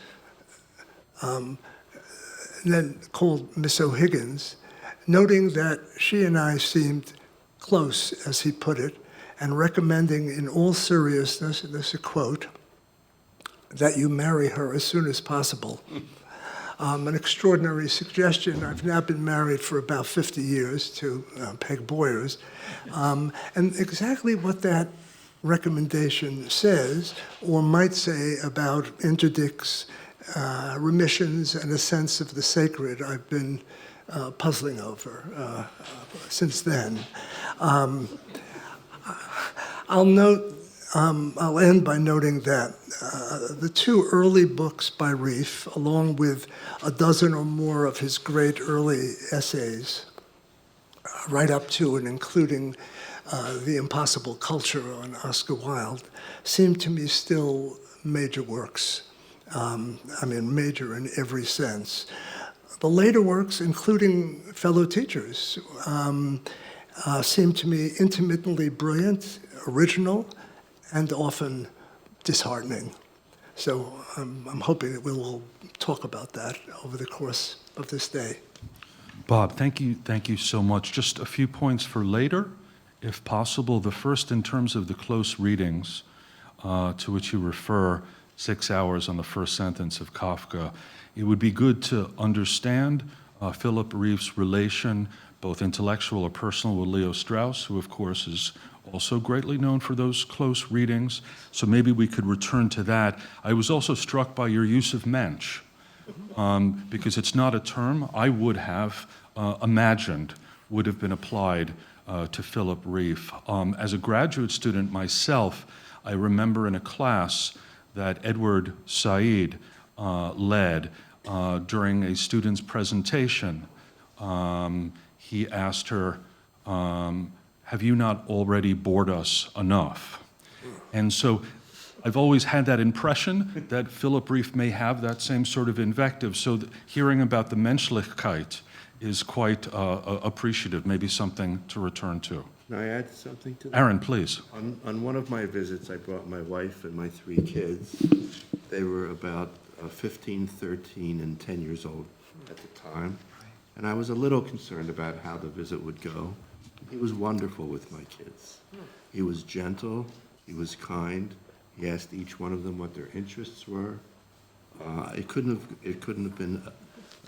then called Miss O'Higgins, noting that she and I seemed close, as he put it, and recommending in all seriousness, and this is a quote, that you marry her as soon as possible. An extraordinary suggestion. I've now been married for about 50 years to Peg Boyers. And exactly what that recommendation says, or might say about interdicts, remissions, and a sense of the sacred, I've been puzzling over since then. I'll end by noting that the two early books by Rieff, along with a dozen or more of his great early essays, right up to and including The Impossible Culture on Oscar Wilde, seem to me still major works. I mean, major in every sense. The later works, including Fellow Teachers, seem to me intermittently brilliant, original, and often disheartening. So I'm hoping that we'll talk about that over the course of this day. Bob, thank you so much. Just a few points for later, if possible. The first, in terms of the close readings to which you refer, 6 hours on the first sentence of Kafka, it would be good to understand Philip Rieff's relation, both intellectual or personal, with Leo Strauss, who of course is also greatly known for those close readings. So maybe we could return to that. I was also struck by your use of mensch, because it's not a term I would have imagined would have been applied to Philip Rieff. As a graduate student myself, I remember in a class that Edward Said led during a student's presentation. He asked her, have you not already bored us enough? And so I've always had that impression that Philip Rieff may have that same sort of invective. So hearing about the Menschlichkeit is quite appreciative, maybe something to return to. Can I add something to that? Aaron, please. On one of my visits, I brought my wife and my 3 kids. They were about 15, 13, and 10 years old at the time. And I was a little concerned about how the visit would go. He was wonderful with my kids. He was gentle, he was kind. He asked each one of them what their interests were. It couldn't have been,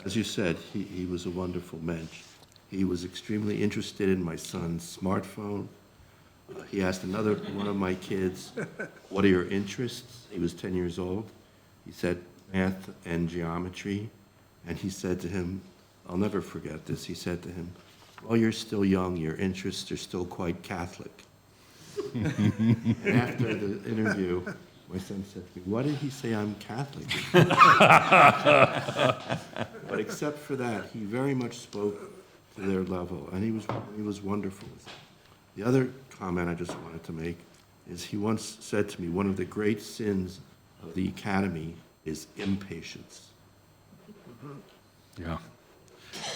as you said, he was a wonderful mensch. He was extremely interested in my son's smartphone. He asked another one of my kids, what are your interests? He was 10 years old. He said math and geometry. And he said to him, I'll never forget this, he said to him, well, you're still young, your interests are still quite Catholic. And after the interview, my son said to me, why did he say I'm Catholic? But except for that, he very much spoke to their level, and he was wonderful with them. The other comment I just wanted to make is he once said to me, one of the great sins of the academy is impatience. Yeah.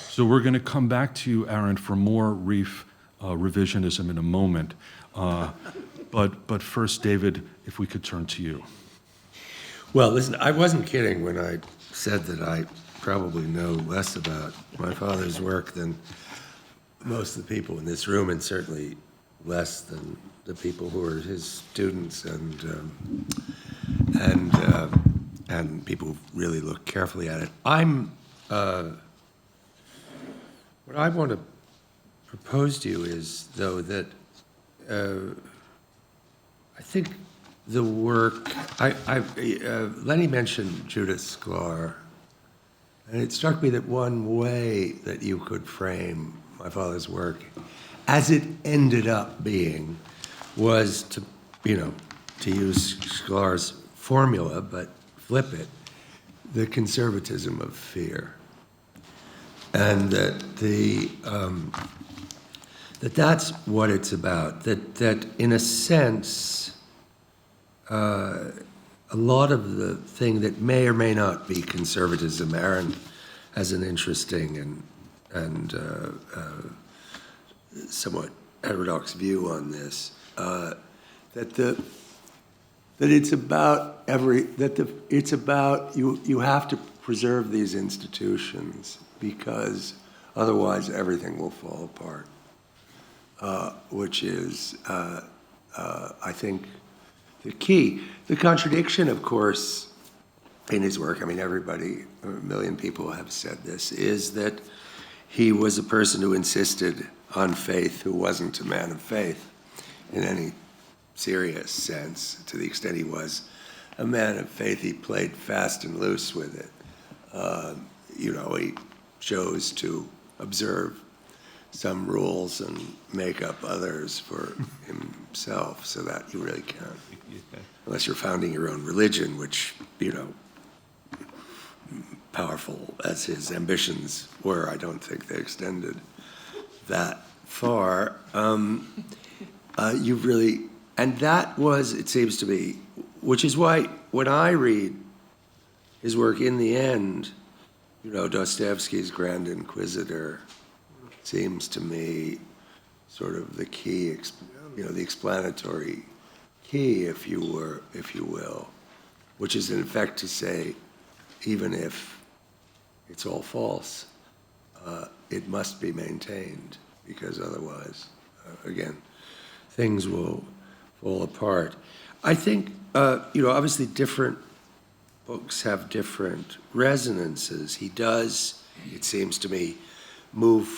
So we're going to come back to you, Aaron, for more Rieff revisionism in a moment. But first, David, if we could turn to you. Well, listen, I wasn't kidding when I said that I probably know less about my father's work than most of the people in this room, and certainly less than the people who are his students and people who really look carefully at it. What I want to propose to you is, though, that I think the work, Lenny mentioned Judith Sklar, and it struck me that one way that you could frame my father's work, as it ended up being, was to use Sklar's formula, but flip it, the conservatism of fear. And that's what it's about, that in a sense, a lot of the thing that may or may not be conservatism, Aaron has an interesting and somewhat heterodox view on this, that it's about you have to preserve these institutions because otherwise everything will fall apart, which is, I think, the key. The contradiction, of course, in his work, I mean, everybody, a million people have said this, is that he was a person who insisted on faith, who wasn't a man of faith in any serious sense. To the extent he was a man of faith, he played fast and loose with it. He chose to observe some rules and make up others for himself, so that you really can't. Unless you're founding your own religion, which, powerful as his ambitions were, I don't think they extended that far. And that was, it seems to me, which is why when I read his work in the end, Dostoevsky's Grand Inquisitor seems to me sort of the key, the explanatory key, if you will, which is in effect to say, even if it's all false, it must be maintained, because otherwise, again, things will fall apart. I think, obviously different books have different resonances. He does, it seems to me, move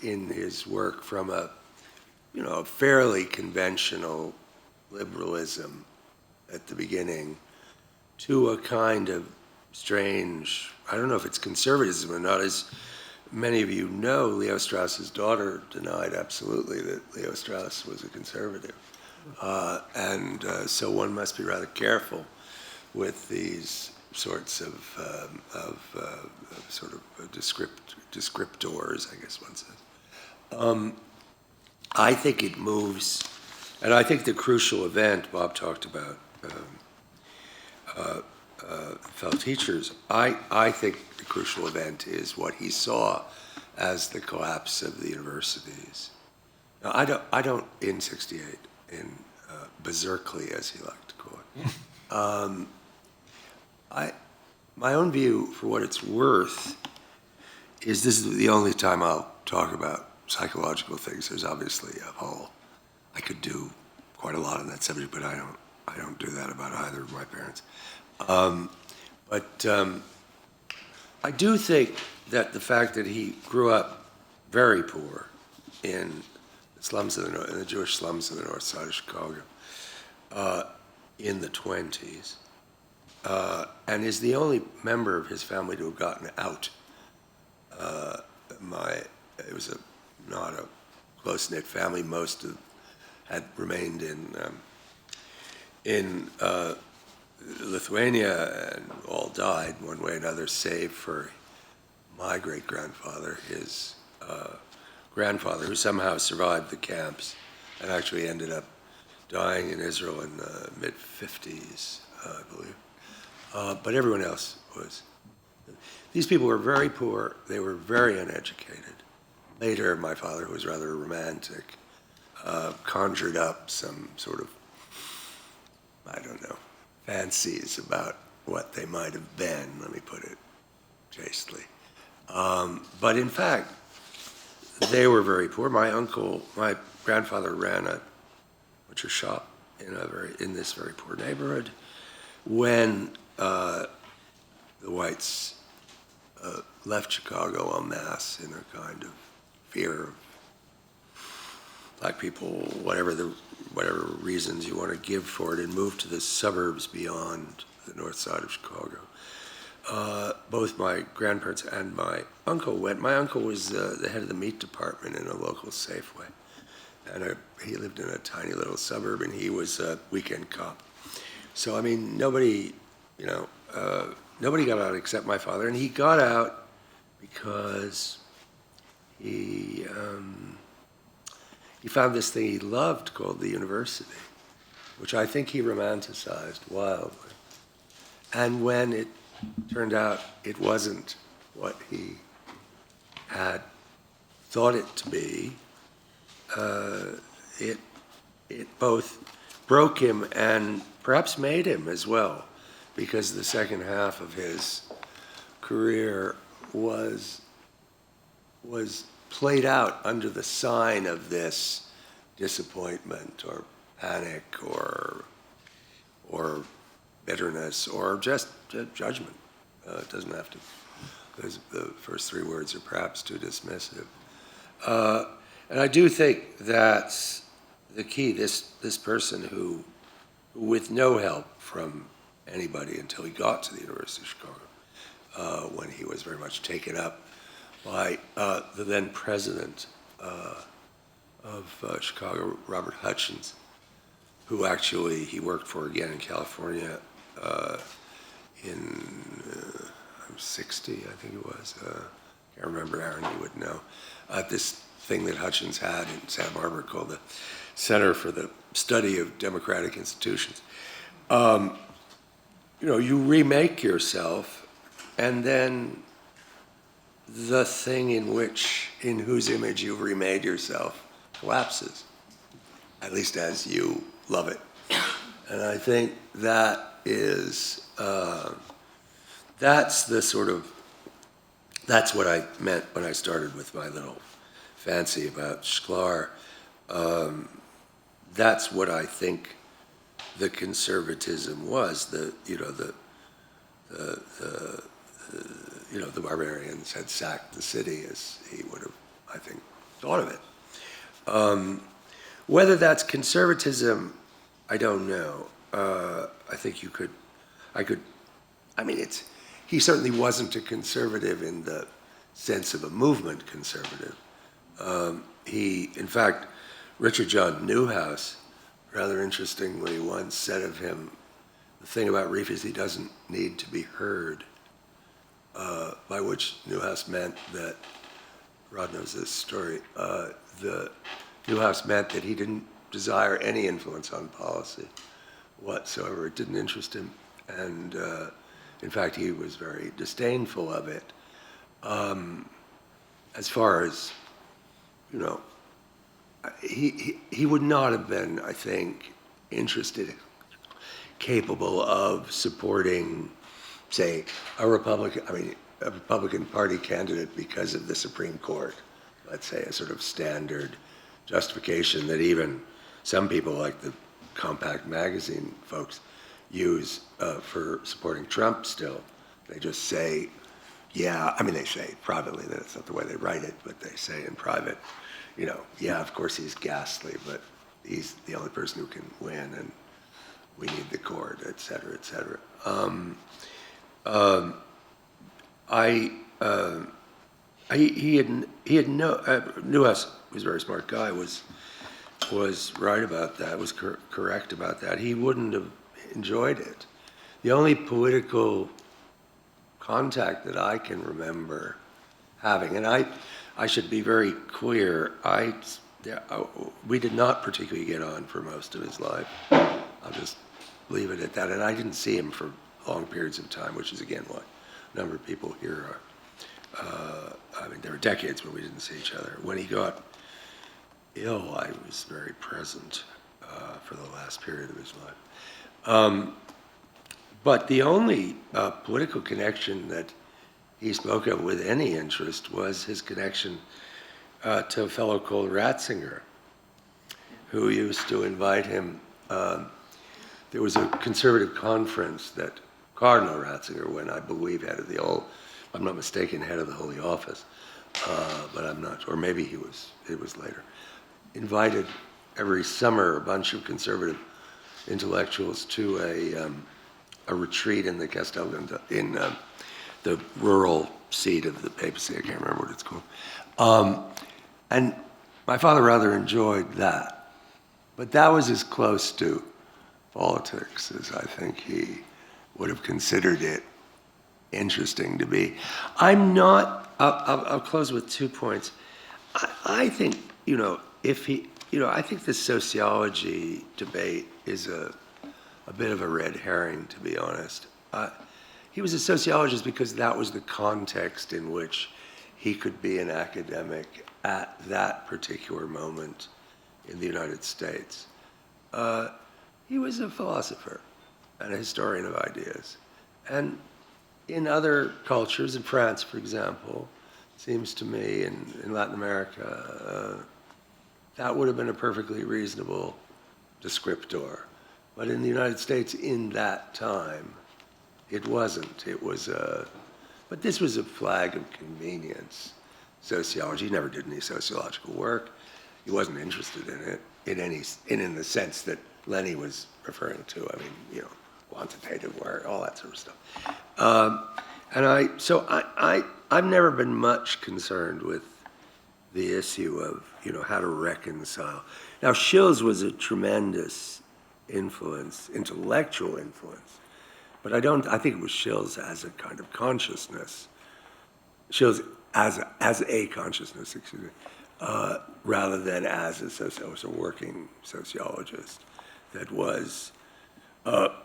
in his work from a fairly conventional liberalism at the beginning to a kind of strange, I don't know if it's conservatism or not. As many of you know, Leo Strauss's daughter denied absolutely that Leo Strauss was a conservative. So one must be rather careful with these sorts of descriptors, I guess one says. I think it moves, and I think the crucial event Bob talked about fellow teachers. I think the crucial event is what he saw as the collapse of the universities. Now, I don't in '68, in berserkly, as he liked to call it. My own view, for what it's worth, is this is the only time I'll talk about psychological things. There's obviously a whole, I could do quite a lot on that subject, but I don't do that about either of my parents. I do think that the fact that he grew up very poor in the slums of in the Jewish slums of the north side of Chicago in the 20s, and is the only member of his family to have gotten out. It was not a close-knit family. Most had remained in Lithuania, and all died one way or another, save for my great-grandfather, his grandfather, who somehow survived the camps and actually ended up dying in Israel in the mid-50s, I believe. But everyone else was. These people were very poor. They were very uneducated. Later, my father, who was rather romantic, conjured up some sort of, I don't know, fancies about what they might have been, let me put it chastely. But in fact, they were very poor. My grandfather ran a butcher shop in this very poor neighborhood. When the whites left Chicago en masse in a kind of fear of black people, whatever reasons you want to give for it, and moved to the suburbs beyond the north side of Chicago. Both my grandparents and my uncle went. My uncle was the head of the meat department in a local Safeway. And he lived in a tiny little suburb, and he was a weekend cop. So, I mean, nobody got out except my father. And he got out because he found this thing he loved called the university, which I think he romanticized wildly. And when it turned out it wasn't what he had thought it to be, it both broke him and perhaps made him as well, because the second half of his career was played out under the sign of this disappointment or panic or bitterness or just judgment. It doesn't have to, because the first three words are perhaps too dismissive. And I do think that's the key. This person who, with no help from anybody until he got to the University of Chicago, when he was very much taken up by the then president of Chicago, Robert Hutchins, who actually he worked for again in California in 60, I think it was. Can't remember, Aaron, you would know. This thing that Hutchins had in Santa Barbara called the Center for the Study of Democratic Institutions. You remake yourself, and then the thing in whose image you've remade yourself collapses, at least as you love it. And I think that is, that's what I meant when I started with my little fancy about Shklar. That's what I think the conservatism was. The barbarians had sacked the city, as he would have, I think, thought of it. Whether that's conservatism, I don't know. I think he certainly wasn't a conservative in the sense of a movement conservative. In fact, Richard John Newhouse, rather interestingly, once said of him, the thing about Rieff is he doesn't need to be heard, by which Newhouse meant that, Rod knows this story, Newhouse meant that he didn't desire any influence on policy, whatsoever. It didn't interest him. And in fact, he was very disdainful of it. As far as, you know, he would not have been, I think, interested, capable of supporting, say, a Republican Party candidate because of the Supreme Court. Let's say a sort of standard justification that even some people like the Compact Magazine folks use for supporting Trump still. They just say, yeah, I mean, they say privately, that's not the way they write it, but they say in private, you know, yeah, of course he's ghastly, but he's the only person who can win, and we need the court, et cetera, et cetera. Newhouse was a very smart guy, was right about that, was correct about that. He wouldn't have enjoyed it. The only political contact that I can remember having, and I should be very clear, we did not particularly get on for most of his life. I'll just leave it at that. And I didn't see him for long periods of time, which is again what a number of people here are. I mean, there were decades when we didn't see each other. When he got ill, I was very present for the last period of his life. But the only political connection that he spoke of with any interest was his connection to a fellow called Ratzinger, who used to invite him. There was a conservative conference that Cardinal Ratzinger, when I believe head of the old, if I'm not mistaken, head of the Holy Office, but I'm not, or maybe it was later, invited every summer a bunch of conservative intellectuals to a retreat in the Castel in the rural seat of the papacy. I can't remember what it's called. And my father rather enjoyed that. But that was as close to politics as I think he would have considered it interesting to be. I'm not, I'll close with 2 points. I think, you know, I think the sociology debate is a bit of a red herring, to be honest. He was a sociologist because that was the context in which he could be an academic at that particular moment in the United States. He was a philosopher and a historian of ideas. And in other cultures, in France, for example, it seems to me, in Latin America, that would have been a perfectly reasonable descriptor. But in the United States, in that time, it wasn't. It was but this was a flag of convenience, sociology. He never did any sociological work. He wasn't interested in it in the sense that Lenny was referring to. I mean, you know, quantitative work, all that sort of stuff. I've never been much concerned with the issue of, you know, how to reconcile. Now, Schills was a tremendous influence, intellectual influence, but I think it was Schills as a kind of consciousness, Schills as a consciousness, excuse me, rather than as a working sociologist. That was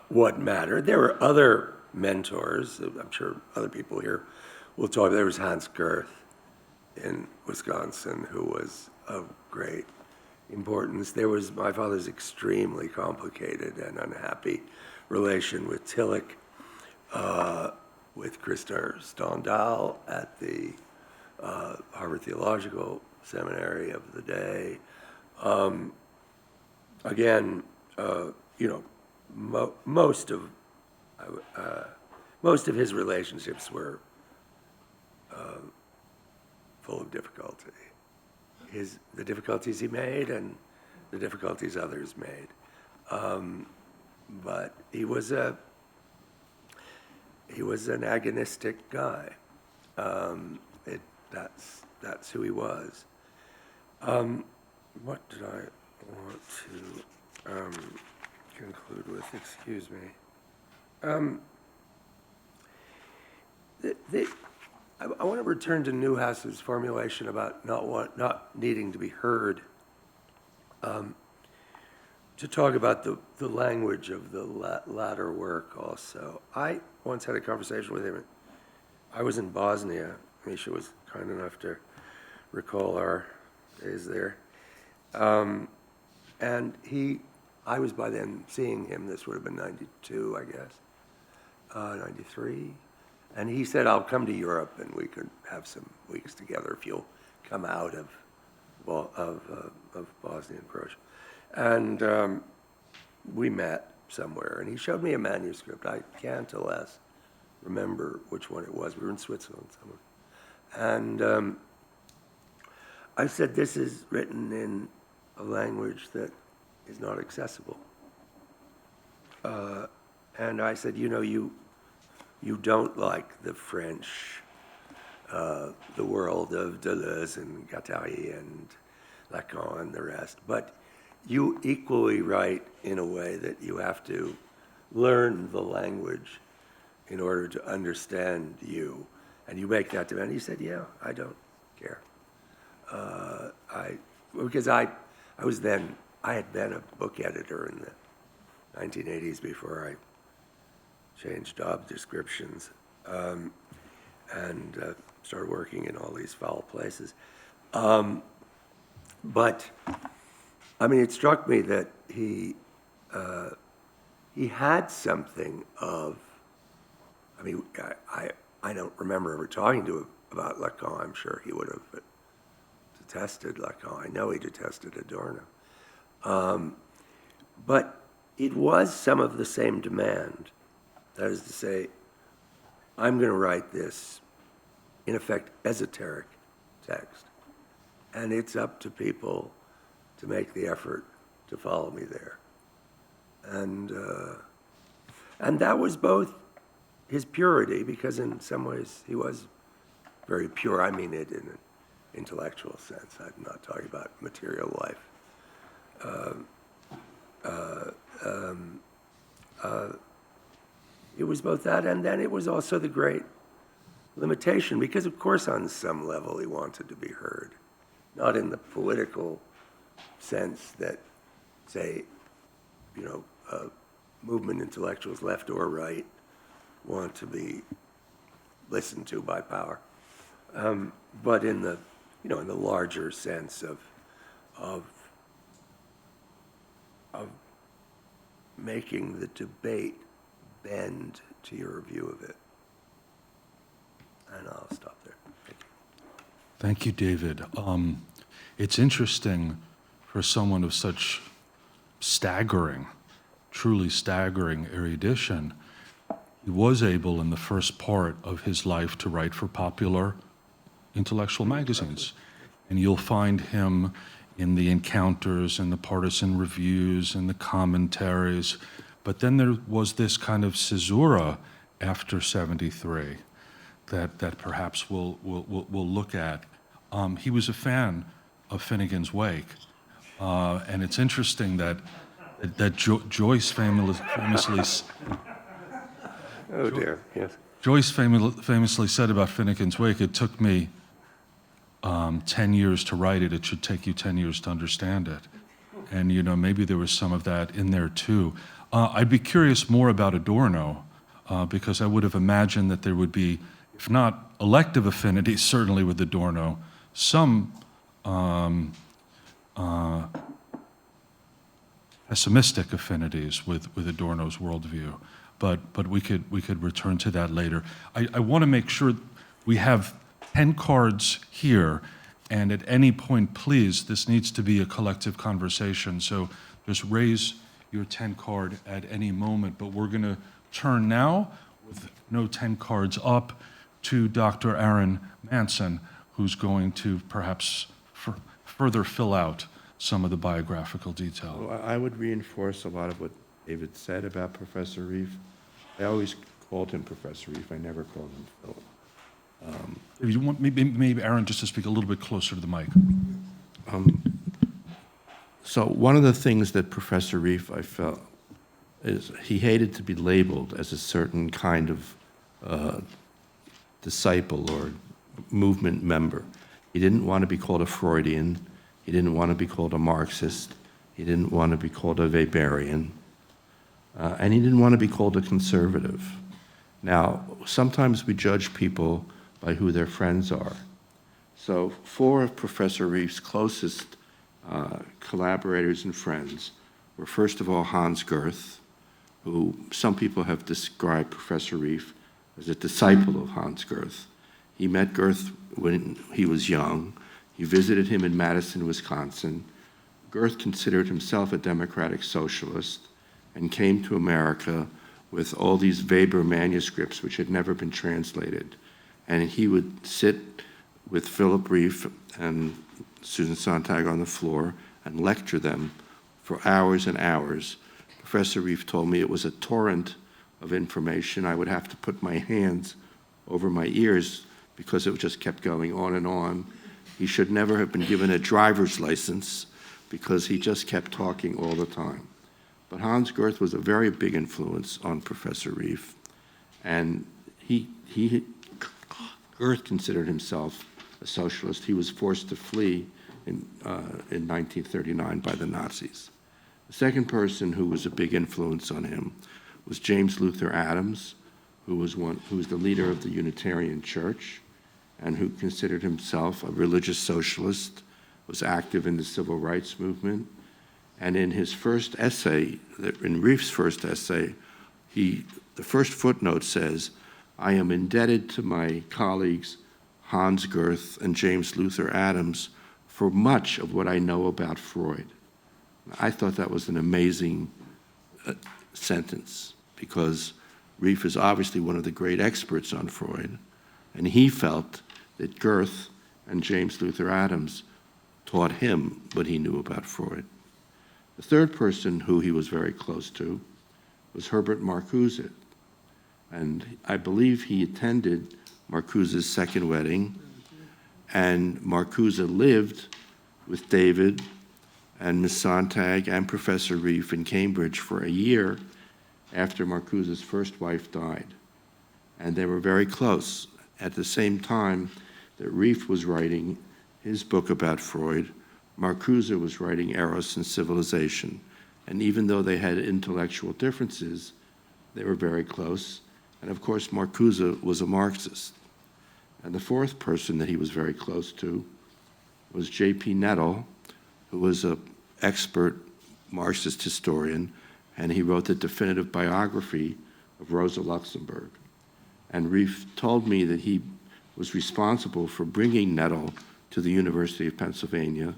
what mattered. There were other mentors. I'm sure other people here will talk. There was Hans Gerth in Wisconsin, who was of great importance. There was my father's extremely complicated and unhappy relation with Tillich, with Krishna Stendhal at the Harvard Theological Seminary of the day. Again, you know, most of his relationships were full of difficulty. The difficulties he made and the difficulties others made. But he was an agonistic guy. That's who he was. What did I want to conclude with? Excuse me. I want to return to Newhouse's formulation about not needing to be heard. to talk about the language of the latter work also. I once had a conversation with him. I was in Bosnia. Misha was kind enough to recall our days there. And I was by then seeing him, this would have been 92, I guess, 93. And he said, I'll come to Europe and we could have some weeks together if you'll come out of Bosnia and Croatia. And we met somewhere, and he showed me a manuscript. I can't, alas, remember which one it was. We were in Switzerland somewhere. And I said, this is written in a language that is not accessible. And I said, you don't like the French, the world of Deleuze and Guattari and Lacan and the rest, but you equally write in a way that you have to learn the language in order to understand you. And you make that demand. He said, yeah, I don't care. Because I had been a book editor in the 1980s before I changed job descriptions and started working in all these foul places. But I mean, it struck me that he had something of, I mean, I don't remember ever talking to him about Lacan. I'm sure he would have detested Lacan. I know he detested Adorno. But it was some of the same demand. That is to say, I'm going to write this, in effect, esoteric text. And it's up to people to make the effort to follow me there. And that was both his purity, because in some ways he was very pure. I mean it in an intellectual sense. I'm not talking about material life. It was both that, and then it was also the great limitation, because of course on some level he wanted to be heard. Not in the political sense that, say, movement intellectuals, left or right, want to be listened to by power, but in the, in the larger sense of making the debate bend to your view of it. And I'll stop there. Thank you, David. It's interesting for someone of such staggering, truly staggering erudition. He was able in the first part of his life to write for popular intellectual magazines. And you'll find him in the encounters and the partisan reviews and the commentaries. But then there was this kind of caesura after 73 that perhaps we'll look at. He was a fan of Finnegan's Wake. And it's interesting that Joyce famously... Oh dear, yes. Joyce famously said about Finnegan's Wake, it took me 10 years to write it, it should take you 10 years to understand it. And maybe there was some of that in there too. I'd be curious more about Adorno, because I would have imagined that there would be, if not elective affinities, certainly with Adorno, some pessimistic affinities with Adorno's worldview. But we could return to that later. I want to make sure we have 10 cards here, and at any point, please, this needs to be a collective conversation, so just raise your 10 card at any moment. But we're going to turn now, with no 10 cards up, to Dr. Aaron Manson, who's going to perhaps further fill out some of the biographical detail. Well, I would reinforce a lot of what David said about Professor Rieff. I always called him Professor Rieff. I never called him Philip. If you want, maybe Aaron, just to speak a little bit closer to the mic. So one of the things that Professor Rieff, I felt, is he hated to be labeled as a certain kind of disciple or movement member. He didn't want to be called a Freudian. He didn't want to be called a Marxist. He didn't want to be called a Weberian. And he didn't want to be called a conservative. Now, sometimes we judge people by who their friends are. So 4 of Professor Rieff's closest collaborators and friends were, first of all, Hans Gerth, who some people have described Professor Rieff as a disciple of Hans Gerth. He met Gerth when he was young. He visited him in Madison, Wisconsin. Gerth considered himself a democratic socialist and came to America with all these Weber manuscripts which had never been translated. And he would sit with Philip Rieff and Susan Sontag on the floor and lecture them for hours and hours. Professor Rieff told me it was a torrent of information. I would have to put my hands over my ears because it just kept going on and on. He should never have been given a driver's license because he just kept talking all the time. But Hans Gerth was a very big influence on Professor Rieff, and Gerth considered himself a socialist. He was forced to flee in 1939 by the Nazis. The second person who was a big influence on him was James Luther Adams, who was the leader of the Unitarian Church and who considered himself a religious socialist, was active in the civil rights movement. And in his first essay, in Rieff's first essay, the first footnote says, "I am indebted to my colleagues Hans Gerth and James Luther Adams for much of what I know about Freud." I thought that was an amazing sentence because Rieff is obviously one of the great experts on Freud, and he felt that Gerth and James Luther Adams taught him what he knew about Freud. The third person who he was very close to was Herbert Marcuse, and I believe he attended Marcuse's second wedding, and Marcuse lived with David and Miss Sontag and Professor Rieff in Cambridge for a year after Marcuse's first wife died. And they were very close. At the same time that Rieff was writing his book about Freud, Marcuse was writing Eros and Civilization. And even though they had intellectual differences, they were very close. And of course, Marcuse was a Marxist. And the fourth person that he was very close to was J.P. Nettle, who was an expert Marxist historian, and he wrote the definitive biography of Rosa Luxemburg. And Rieff told me that he was responsible for bringing Nettle to the University of Pennsylvania,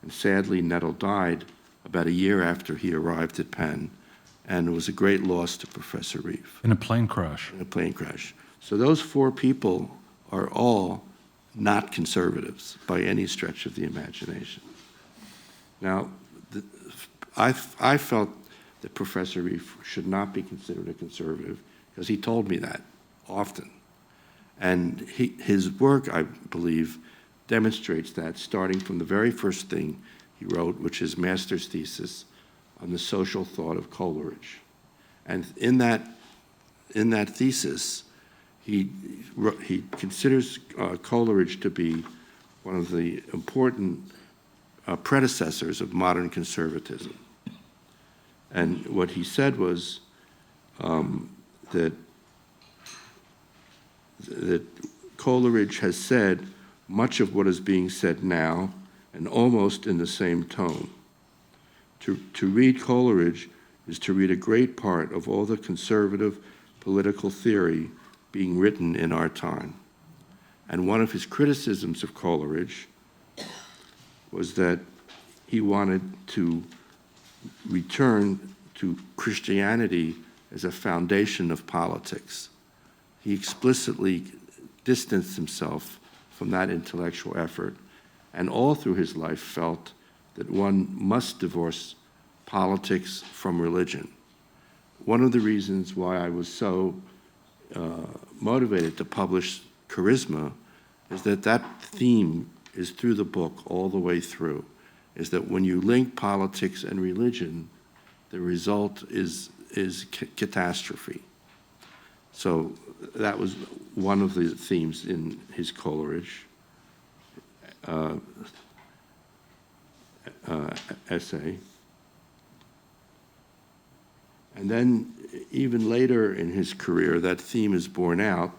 and sadly Nettle died about a year after he arrived at Penn, and it was a great loss to Professor Rieff. In a plane crash. In a plane crash. So those 4 people are all not conservatives by any stretch of the imagination. Now, I felt that Professor Rieff should not be considered a conservative because he told me that often. And his work, I believe, demonstrates that, starting from the very first thing he wrote, which is master's thesis on the social thought of Coleridge. And in that thesis, he considers Coleridge to be one of the important predecessors of modern conservatism. And what he said was that Coleridge has said much of what is being said now, and almost in the same tone. To read Coleridge is to read a great part of all the conservative political theory being written in our time. And one of his criticisms of Coleridge was that he wanted to return to Christianity as a foundation of politics. He explicitly distanced himself from that intellectual effort, and all through his life felt that one must divorce politics from religion. One of the reasons why I was so motivated to publish Charisma is that theme is through the book all the way through, is that when you link politics and religion, the result is catastrophe. So that was one of the themes in his Coleridge essay. And then, even later in his career, that theme is borne out,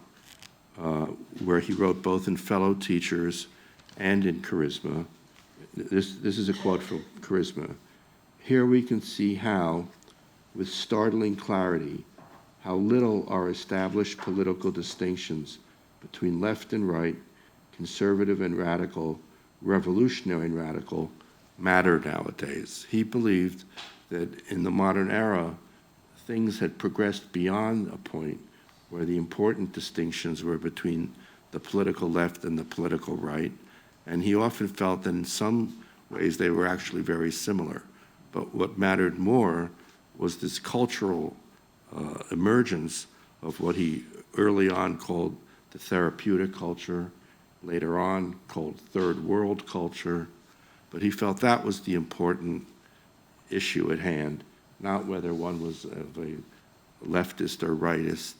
where he wrote both in Fellow Teachers and in Charisma. This is a quote from Charisma. Here we can see how, with startling clarity, how little our established political distinctions between left and right, conservative and radical, revolutionary and radical, matter nowadays. He believed that in the modern era, things had progressed beyond a point where the important distinctions were between the political left and the political right, and he often felt that in some ways they were actually very similar. But what mattered more was this cultural emergence of what he early on called the therapeutic culture, later on called third world culture, but he felt that was the important issue at hand, not whether one was of a leftist or rightist.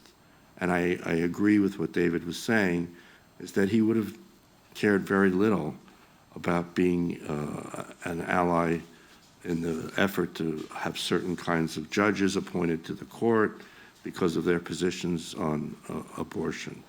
And I agree with what David was saying, is that he would have cared very little about being an ally in the effort to have certain kinds of judges appointed to the court because of their positions on abortion.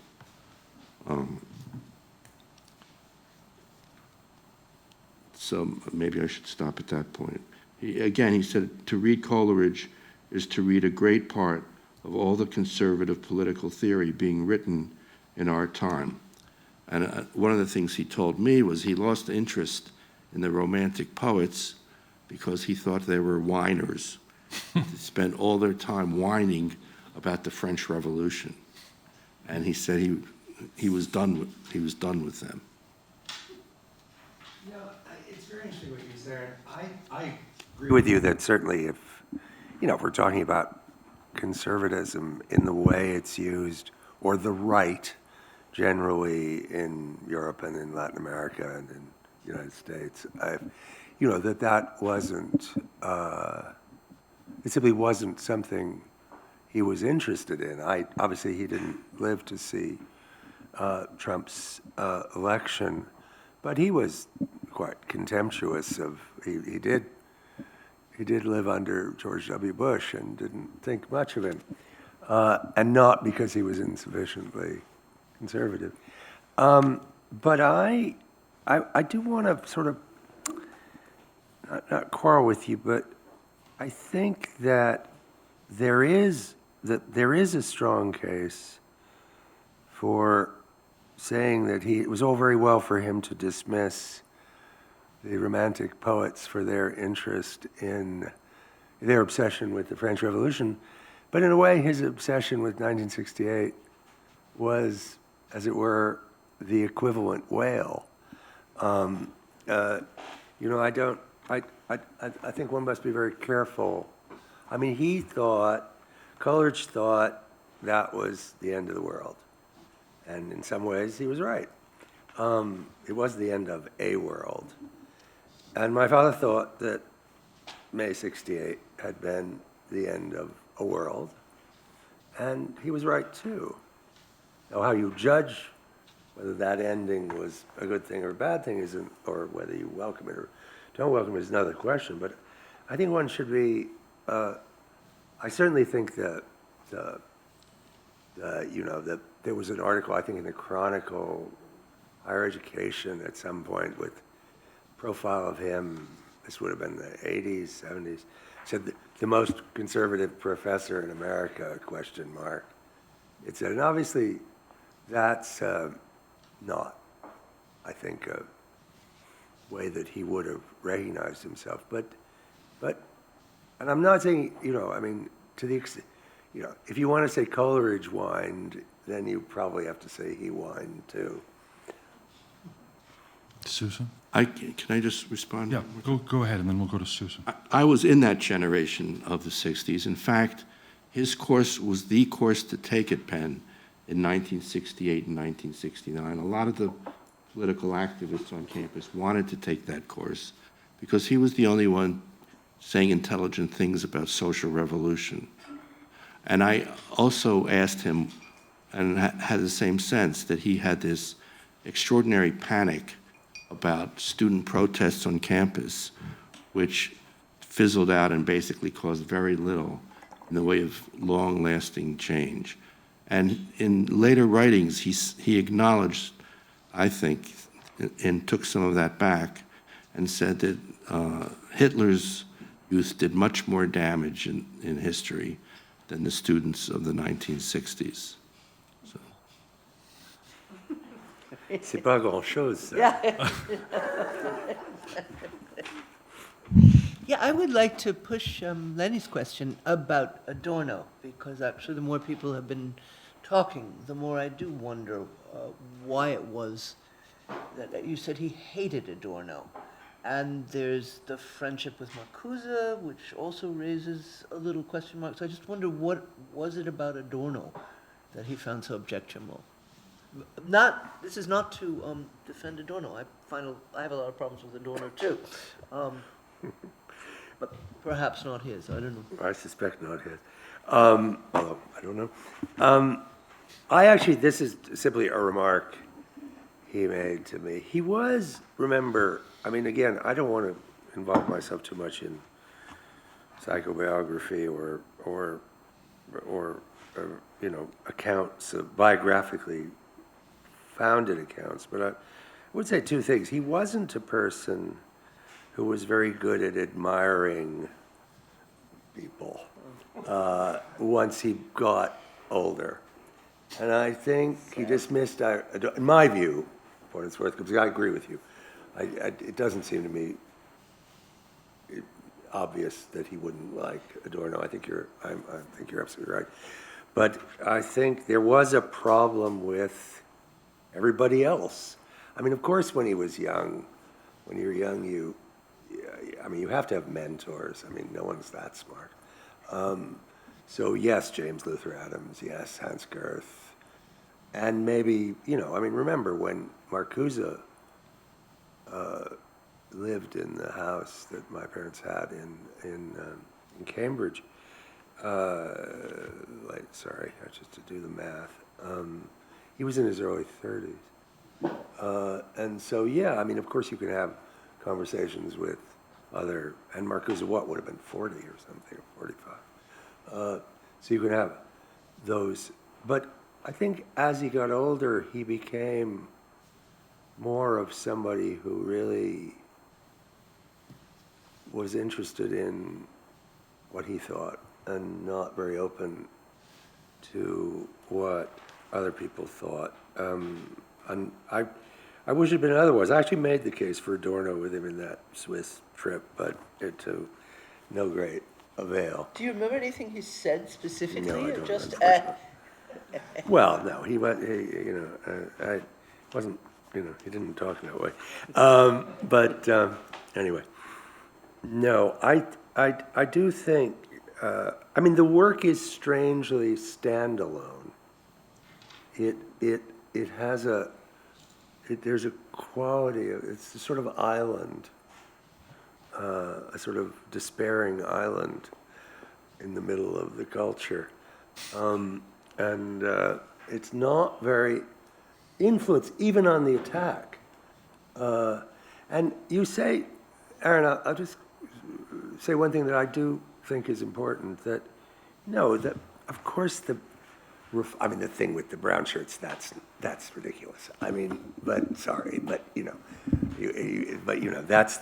So maybe I should stop at that point. He said, to read Coleridge is to read a great part of all the conservative political theory being written in our time. And one of the things he told me was he lost interest in the Romantic poets because he thought they were whiners. They spent all their time whining about the French Revolution. And he said he was done with them. You know, it's very interesting what you said. I agree with you that certainly if we're talking about conservatism in the way it's used, or the right generally in Europe and in Latin America and in the United States, that wasn't, it simply wasn't something he was interested in. Obviously, he didn't live to see Trump's election, but he was quite contemptuous of, he did live under George W. Bush and didn't think much of him, and not because he was insufficiently conservative. But I do want to sort of, not quarrel with you, but I think that there is a strong case for saying that it was all very well for him to dismiss the Romantic poets for their interest in their obsession with the French Revolution, but in a way his obsession with 1968 was, as it were, the equivalent whale. I think one must be very careful. I mean, Coleridge thought that was the end of the world. And in some ways, he was right. It was the end of a world. And my father thought that May 68 had been the end of a world. And he was right, too. Now, how you judge whether that ending was a good thing or a bad thing isn't, or whether you welcome it or don't welcome it is another question. But I think one should be, I certainly think that that there was an article, I think, in the Chronicle, Higher Education at some point with profile of him. This would have been the 80s, 70s. Said the most conservative professor in America, ? It said, and obviously that's not, I think, a way that he would have recognized himself. But, and I'm not saying, I mean, to the extent, if you want to say Coleridge whined, then you probably have to say he whined too. Susan? Can I just respond? Yeah, go ahead, and then we'll go to Susan. I was in that generation of the 60s. In fact, his course was the course to take at Penn in 1968 and 1969. A lot of the political activists on campus wanted to take that course because he was the only one saying intelligent things about social revolution. And I also asked him, and had the same sense, that he had this extraordinary panic about student protests on campus, which fizzled out and basically caused very little. in the way of long-lasting change. And in later writings, he acknowledged, I think, and took some of that back and said that Hitler's youth did much more damage in history than the students of the 1960s. So. C'est pas grand-chose, ça. Yeah. Yeah, I would like to push Lenny's question about Adorno, because actually the more people have been talking, the more I do wonder why it was that you said he hated Adorno. And there's the friendship with Marcuse, which also raises a little question mark. So I just wonder, what was it about Adorno that he found so objectionable? This is not to defend Adorno. I have a lot of problems with Adorno too. But perhaps not his, I don't know. I suspect not his. Although, I don't know. This is simply a remark he made to me. He was, remember, I mean, again, I don't want to involve myself too much in psychobiography or accounts of biographically founded accounts, but I would say two things. He wasn't a person who was very good at admiring people once he got older. And I think he dismissed, in my view, for what it's worth, because I agree with you, it doesn't seem to me obvious that he wouldn't like Adorno. I think you're absolutely right. But I think there was a problem with everybody else. I mean, of course, when you're young, you have to have mentors. I mean, no one's that smart. So yes, James Luther Adams, yes, Hans Gerth, and maybe, remember when Marcuse lived in the house that my parents had in Cambridge. Sorry, just to do the math. He was in his early 30s. And so, yeah, of course you can have conversations with and Marcuse would have been 40 or something, or 45. So you can have those. But I think as he got older, he became more of somebody who really was interested in what he thought and not very open to what other people thought. And I wish it had been otherwise. I actually made the case for Adorno with him in that Swiss trip, but to no great avail. Do you remember anything he said specifically? No, I or don't, just Well, no, he wasn't, he didn't talk that way. Anyway, no, I do think, the work is strangely standalone. It has there's a quality of, it's a sort of island, a sort of despairing island in the middle of the culture. And it's not very influenced, even on the attack. And you say, Aaron, I'll just say one thing that I do think is important, that of course the thing with the brown shirts, that's ridiculous. Sorry, that's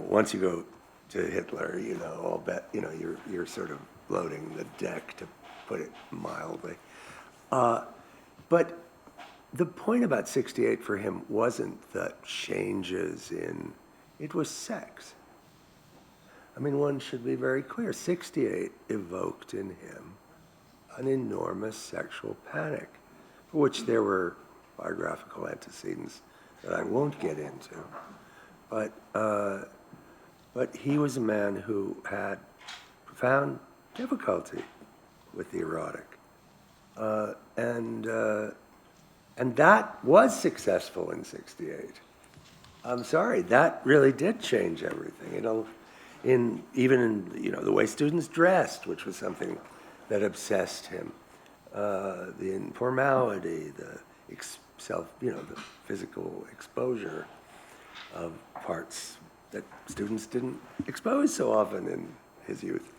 once you go to Hitler, I'll bet, you're sort of loading the deck, to put it mildly. But the point about 68 for him wasn't the changes it was sex. One should be very clear. 68 evoked in him an enormous sexual panic, for which there were biographical antecedents that I won't get into. But he was a man who had profound difficulty with the erotic. And that was successful in 68. I'm sorry, that really did change everything. Even in the way students dressed, which was something that obsessed him, the informality, the physical exposure of parts that students didn't expose so often in his youth.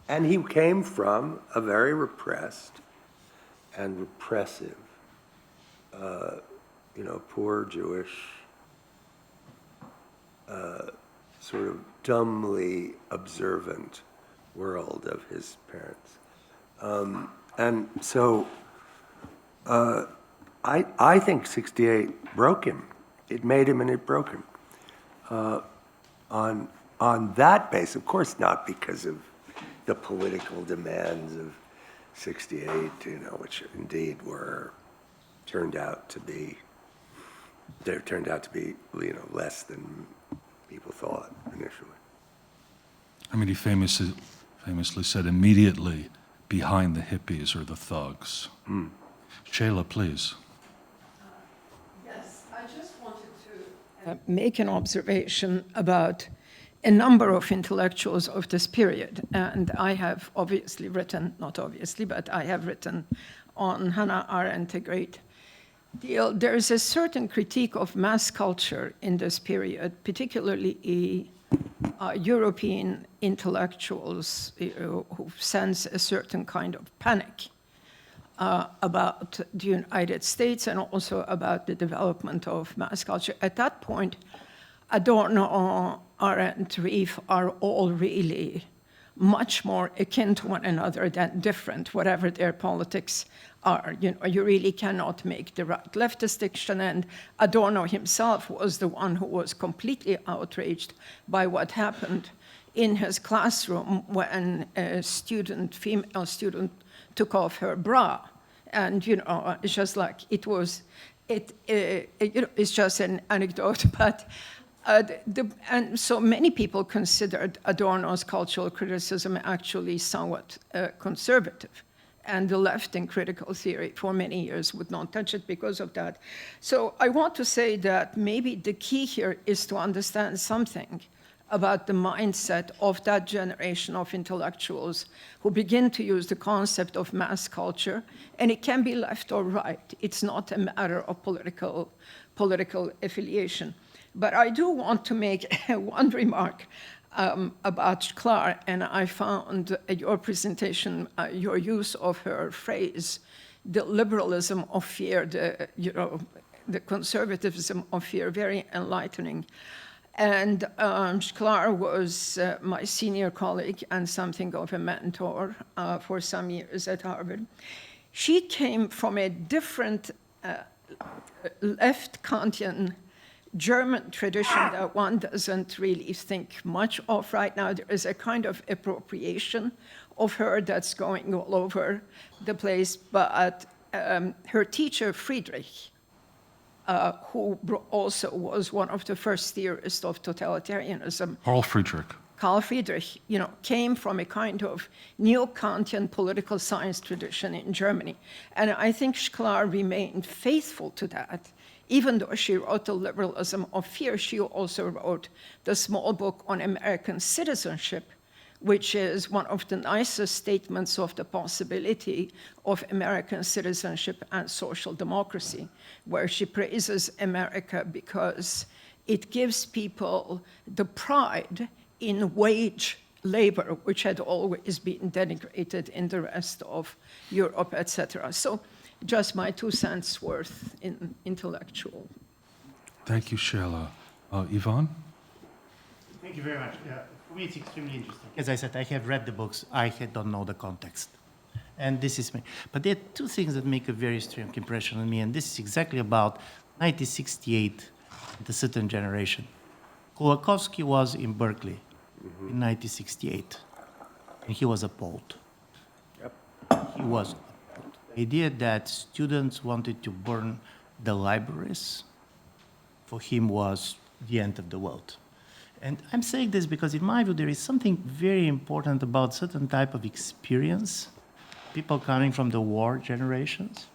And he came from a very repressed and repressive, poor Jewish, sort of dumbly observant world of his parents. And so I think 68 broke him. It made him and it broke him. On that base, of course, not because of the political demands of 68, which indeed turned out to be less than people thought initially. I mean, he famously said immediately behind the hippies or the thugs. Shayla, please. Yes, I just wanted to make an observation about a number of intellectuals of this period. And I have obviously written, not obviously, but I have written on Hannah Arendt a great deal. There is a certain critique of mass culture in this period, particularly European intellectuals who sense a certain kind of panic about the United States and also about the development of mass culture. At that point, Adorno, Arendt, Rieff are all really much more akin to one another than different, whatever their politics are. You really cannot make the right-left distinction, and Adorno himself was the one who was completely outraged by what happened in his classroom when a female student took off her bra. And, it's just like, it's just an anecdote, but and so many people considered Adorno's cultural criticism actually somewhat conservative. And the left in critical theory for many years would not touch it because of that. So I want to say that maybe the key here is to understand something about the mindset of that generation of intellectuals who begin to use the concept of mass culture, and it can be left or right. It's not a matter of political affiliation. But I do want to make one remark about Sklar, and I found your presentation, your use of her phrase, the liberalism of fear, the conservatism of fear, very enlightening. And Sklar was my senior colleague and something of a mentor for some years at Harvard. She came from a different left Kantian German tradition that one doesn't really think much of right now. There is a kind of appropriation of her that's going all over the place. But her teacher, Friedrich, who also was one of the first theorists of totalitarianism. Carl Friedrich, came from a kind of neo-Kantian political science tradition in Germany. And I think Sklar remained faithful to that. Even though she wrote The Liberalism of Fear, she also wrote the small book on American citizenship, which is one of the nicest statements of the possibility of American citizenship and social democracy, where she praises America because it gives people the pride in wage labor, which had always been denigrated in the rest of Europe, etc. So just my 2 cents worth in intellectual. Thank you, Shayla. Ivan? Thank you very much. For me, it's extremely interesting. As I said, I have read the books. I don't know the context. And this is me. But there are 2 things that make a very strong impression on me, and this is exactly about 1968, the certain generation. Kolakowski was in Berkeley in 1968, and he was appalled. He was appalled. The idea that students wanted to burn the libraries, for him, was the end of the world. And I'm saying this because, in my view, there is something very important about certain type of experience, people coming from the war generations.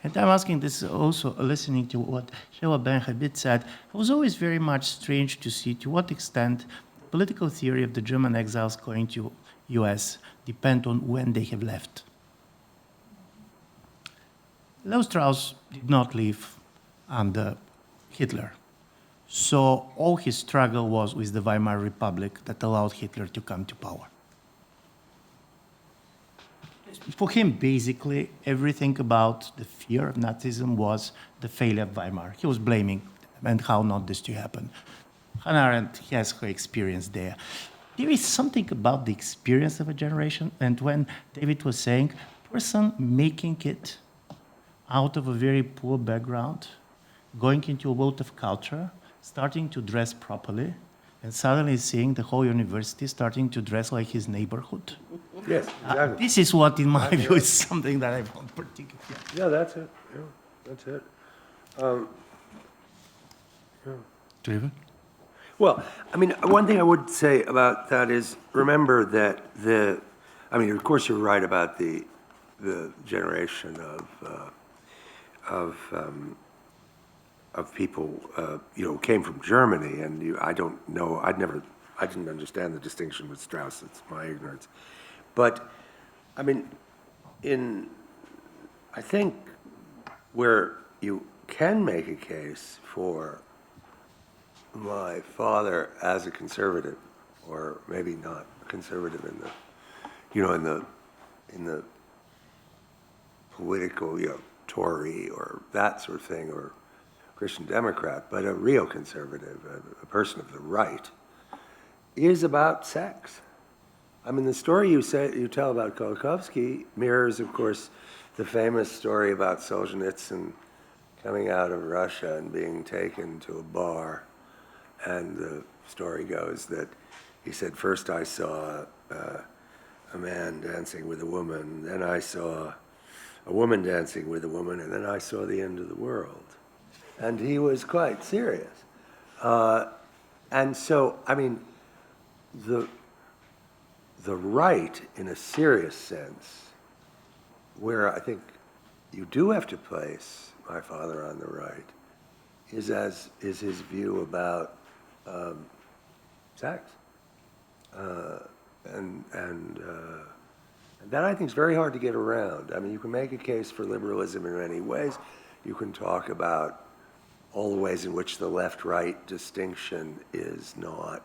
And I'm asking this also, listening to what Sheila Ben-Habib said, it was always very much strange to see to what extent political theory of the German exiles going to US depend on when they have left. Leo Strauss did not live under Hitler. So all his struggle was with the Weimar Republic that allowed Hitler to come to power. for him, basically, everything about the fear of Nazism was the failure of Weimar. He was blaming them and how not this to happen. Hannah Arendt has her experience there. There is something about the experience of a generation, and when David was saying, person making it out of a very poor background, going into a world of culture, starting to dress properly, and suddenly seeing the whole university starting to dress like his neighborhood. Yes, exactly. This is what, in my view, is something that I found particularly. Yeah, that's it. Yeah, that's it. Yeah. David? Well, I mean, one thing I would say about that is remember that I mean, of course, you're right about the generation of people, you know, came from Germany, and I don't know, I didn't understand the distinction with Strauss. It's my ignorance, but I mean, I think where you can make a case for my father as a conservative, or maybe not conservative in the, you know, in the political, you know, Tory or that sort of thing, or Christian Democrat, but a real conservative, a person of the right, is about sex. I mean, the story you tell about Kolakowski mirrors, of course, the famous story about Solzhenitsyn coming out of Russia and being taken to a bar. And the story goes that he said, first I saw a man dancing with a woman, then I saw a woman dancing with a woman, and then I saw the end of the world. And he was quite serious. And so, I mean, the right, in a serious sense, where I think you do have to place my father on the right, is his view about sex, and that I think is very hard to get around. I mean, you can make a case for liberalism in many ways. You can talk about all the ways in which the left-right distinction is not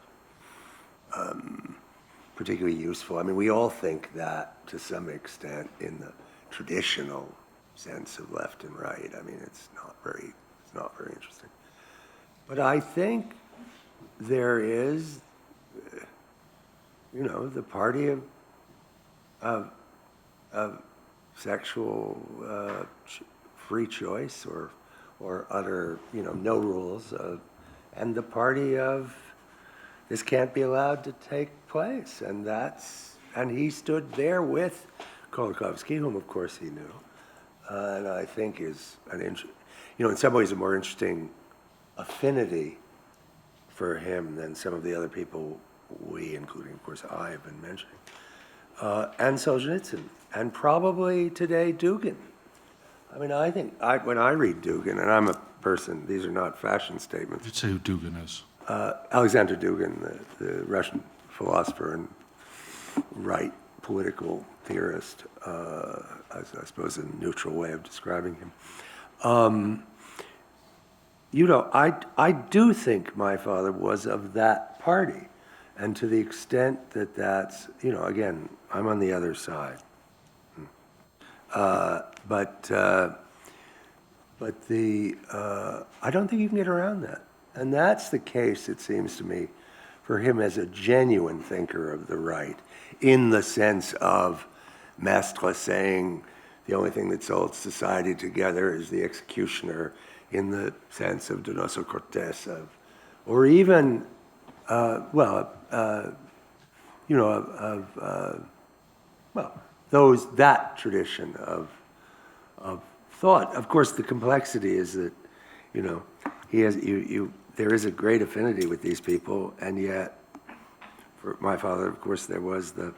particularly useful. I mean, we all think that to some extent in the traditional sense of left and right. I mean, it's not very interesting. But I think there is, you know, the party of sexual free choice or utter, you know, no rules, and the party of this can't be allowed to take place, and he stood there with Kolakowski, whom of course he knew, and I think is you know, in some ways a more interesting affinity for him than some of the other people we, including of course I, have been mentioning, and Solzhenitsyn, and probably today Dugin. I mean, I think when I read Dugin, and I'm a person, these are not fashion statements. You'd say who Dugin is. Alexander Dugin, the Russian philosopher and right political theorist, I suppose a neutral way of describing him. You know, I do think my father was of that party. And to the extent that that's, you know, again, I'm on the other side. But I don't think you can get around that. And that's the case, it seems to me, for him as a genuine thinker of the right, in the sense of Mestre saying the only thing that holds society together is the executioner, in the sense of Donoso Cortés, or even, you know, that tradition of thought. Of course, the complexity is that, you know, there is a great affinity with these people, and yet, for my father, of course, there was the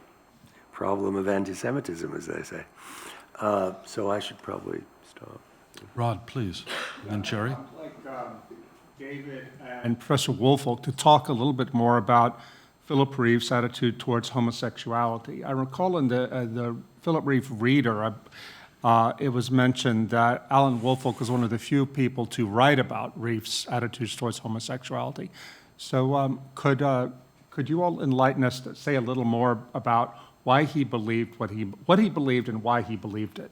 problem of anti-Semitism, as they say. So I should probably stop. Rod, please. And then Jerry. I'd like David and Professor Woolfolk to talk a little bit more about Philip Rieff's attitude towards homosexuality. I recall in the Philip Rieff Reader, it was mentioned that Alan Woolfolk was one of the few people to write about Rieff's attitudes towards homosexuality. So could you all enlighten us, to say a little more about why he believed what he believed and why he believed it.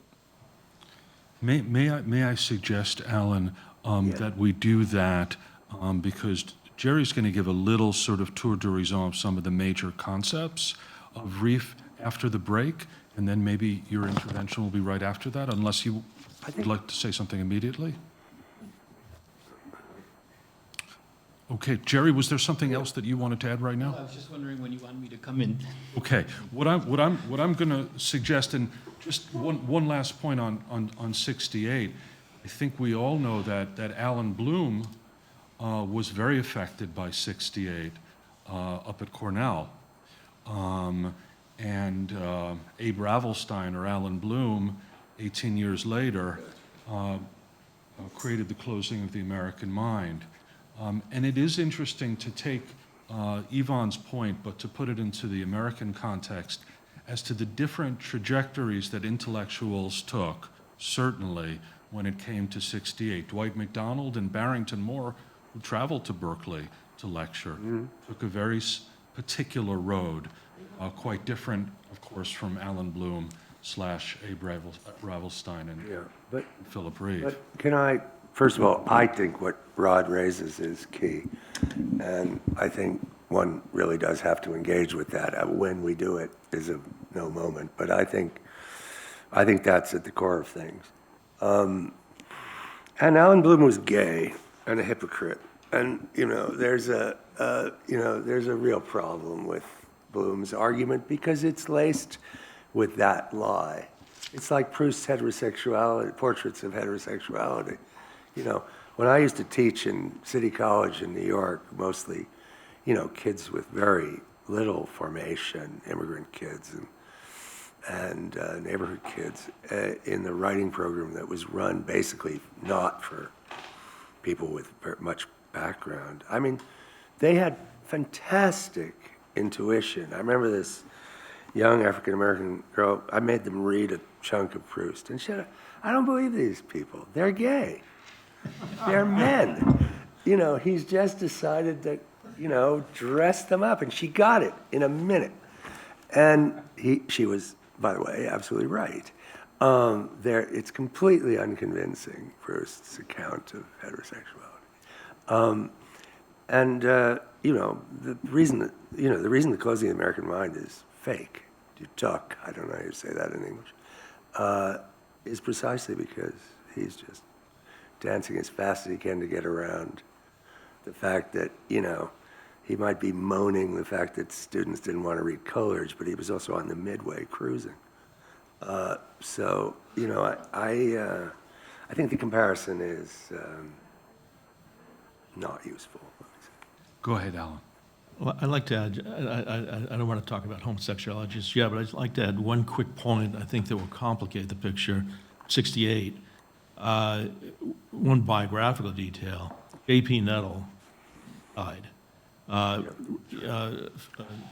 May I suggest, Alan, that we do that because Jerry's going to give a little sort of tour d'horizon of some of the major concepts of Rieff after the break, and then maybe your intervention will be right after that, unless you would like to say something immediately. Okay, Jerry, was there something else that you wanted to add right now? I was just wondering when you want me to come in. Okay, what I'm going to suggest, and just one last point on 68. I think we all know that Alan Bloom was very affected by 68 up at Cornell, and Abe Ravelstein or Alan Bloom, 18 years later, created the closing of the American mind. And it is interesting to take Yvonne's point, but to put it into the American context, as to the different trajectories that intellectuals took, certainly when it came to 68. Dwight MacDonald and Barrington Moore, who traveled to Berkeley to lecture, took a very particular road, quite different, of course, from Alan Bloom / Abe Ravelstein and Philip Rieff. But can I, first of all, I think what Rod raises is key. And I think one really does have to engage with that. When we do it is of no moment. But I think that's at the core of things. And Alan Bloom was gay and a hypocrite. And, there's a real problem with Bloom's argument because it's laced with that lie. It's like Proust's heterosexuality, portraits of heterosexuality. When I used to teach in City College in New York, mostly, kids with very little formation, immigrant kids and neighborhood kids, in the writing program that was run basically not for people with much background. I mean, they had fantastic intuition. I remember this young African-American girl, I made them read a chunk of Proust, and she said, I don't believe these people. They're gay. They're men. He's just decided to, dress them up. And she got it in a minute. And she was, by the way, absolutely right. It's completely unconvincing, Proust's account of heterosexuality. The reason the closing of the American mind is fake, duck, I don't know how you say that in English, is precisely because he's just dancing as fast as he can to get around the fact that, he might be moaning the fact that students didn't want to read Coleridge, but he was also on the Midway cruising. I think the comparison is not useful. Go ahead, Alan. Well, I'd like to add, I don't want to talk about homosexuality just yet, but I'd like to add one quick point I think that will complicate the picture. 68, one biographical detail, J.P. Nettle died.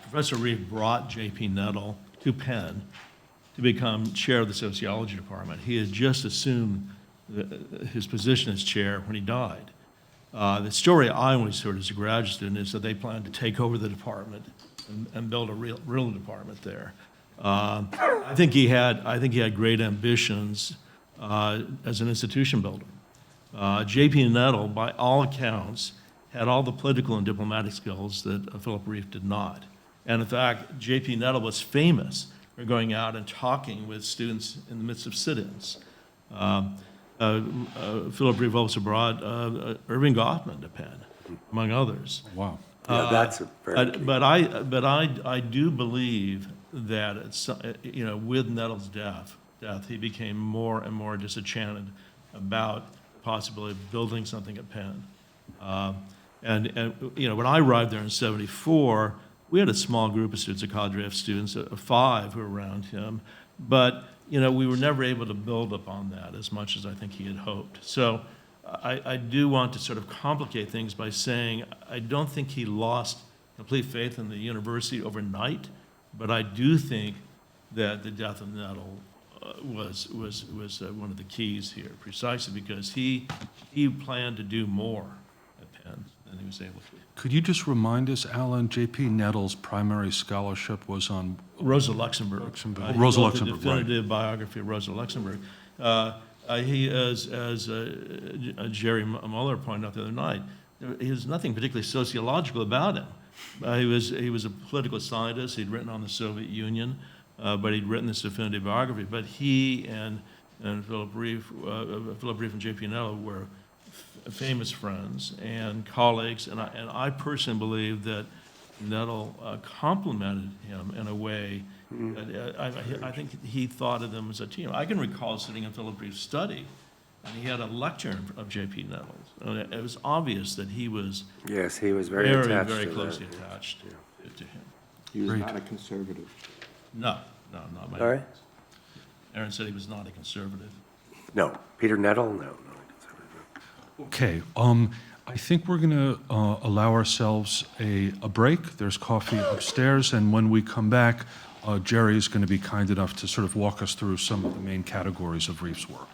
Professor Rieff brought J.P. Nettle to Penn to become chair of the sociology department. He had just assumed his position as chair when he died. The story I always heard as a graduate student is that they planned to take over the department and build a real department there. I think he had great ambitions as an institution builder. J.P. Nettle, by all accounts, had all the political and diplomatic skills that Philip Rieff did not. And in fact, J.P. Nettle was famous for going out and talking with students in the midst of sit-ins. Philip Rieff also brought Irving Goffman to Penn, among others. Wow. Yeah, that's a very key. But I do believe that it's, with Nettle's death, he became more and more disenchanted about the possibility of building something at Penn. When I arrived there in '74, we had a small group of students, a cadre of students, 5 who were around him, but we were never able to build upon that as much as I think he had hoped. So I do want to sort of complicate things by saying I don't think he lost complete faith in the university overnight, but I do think that the death of Nettle was one of the keys here, precisely because he planned to do more at Penn than he was able to. Could you just remind us, Alan, J.P. Nettle's primary scholarship was on Rosa Luxemburg. He Rosa wrote Luxemburg, the right. definitive biography of Rosa Luxemburg. He, as Jerry Muller pointed out the other night, he has nothing particularly sociological about him. He was a political scientist. He'd written on the Soviet Union, but he'd written this definitive biography. But he and Philip Rieff and J.P. Nettle were famous friends and colleagues, and I personally believe that Nettle complimented him in a way that I think he thought of them as a team. I can recall sitting in Philip Rieff's study, and he had a lecture of J.P. Nettle's. And it was obvious that he was Yes, he was very attached very to closely that. attached to him. He was Great. not a conservative. No, not by Sorry? Aaron said he was not a conservative. No, Peter Nettle, no. Okay, I think we're going to allow ourselves a break. There's coffee upstairs, and when we come back, Jerry is going to be kind enough to sort of walk us through some of the main categories of Rieff's work.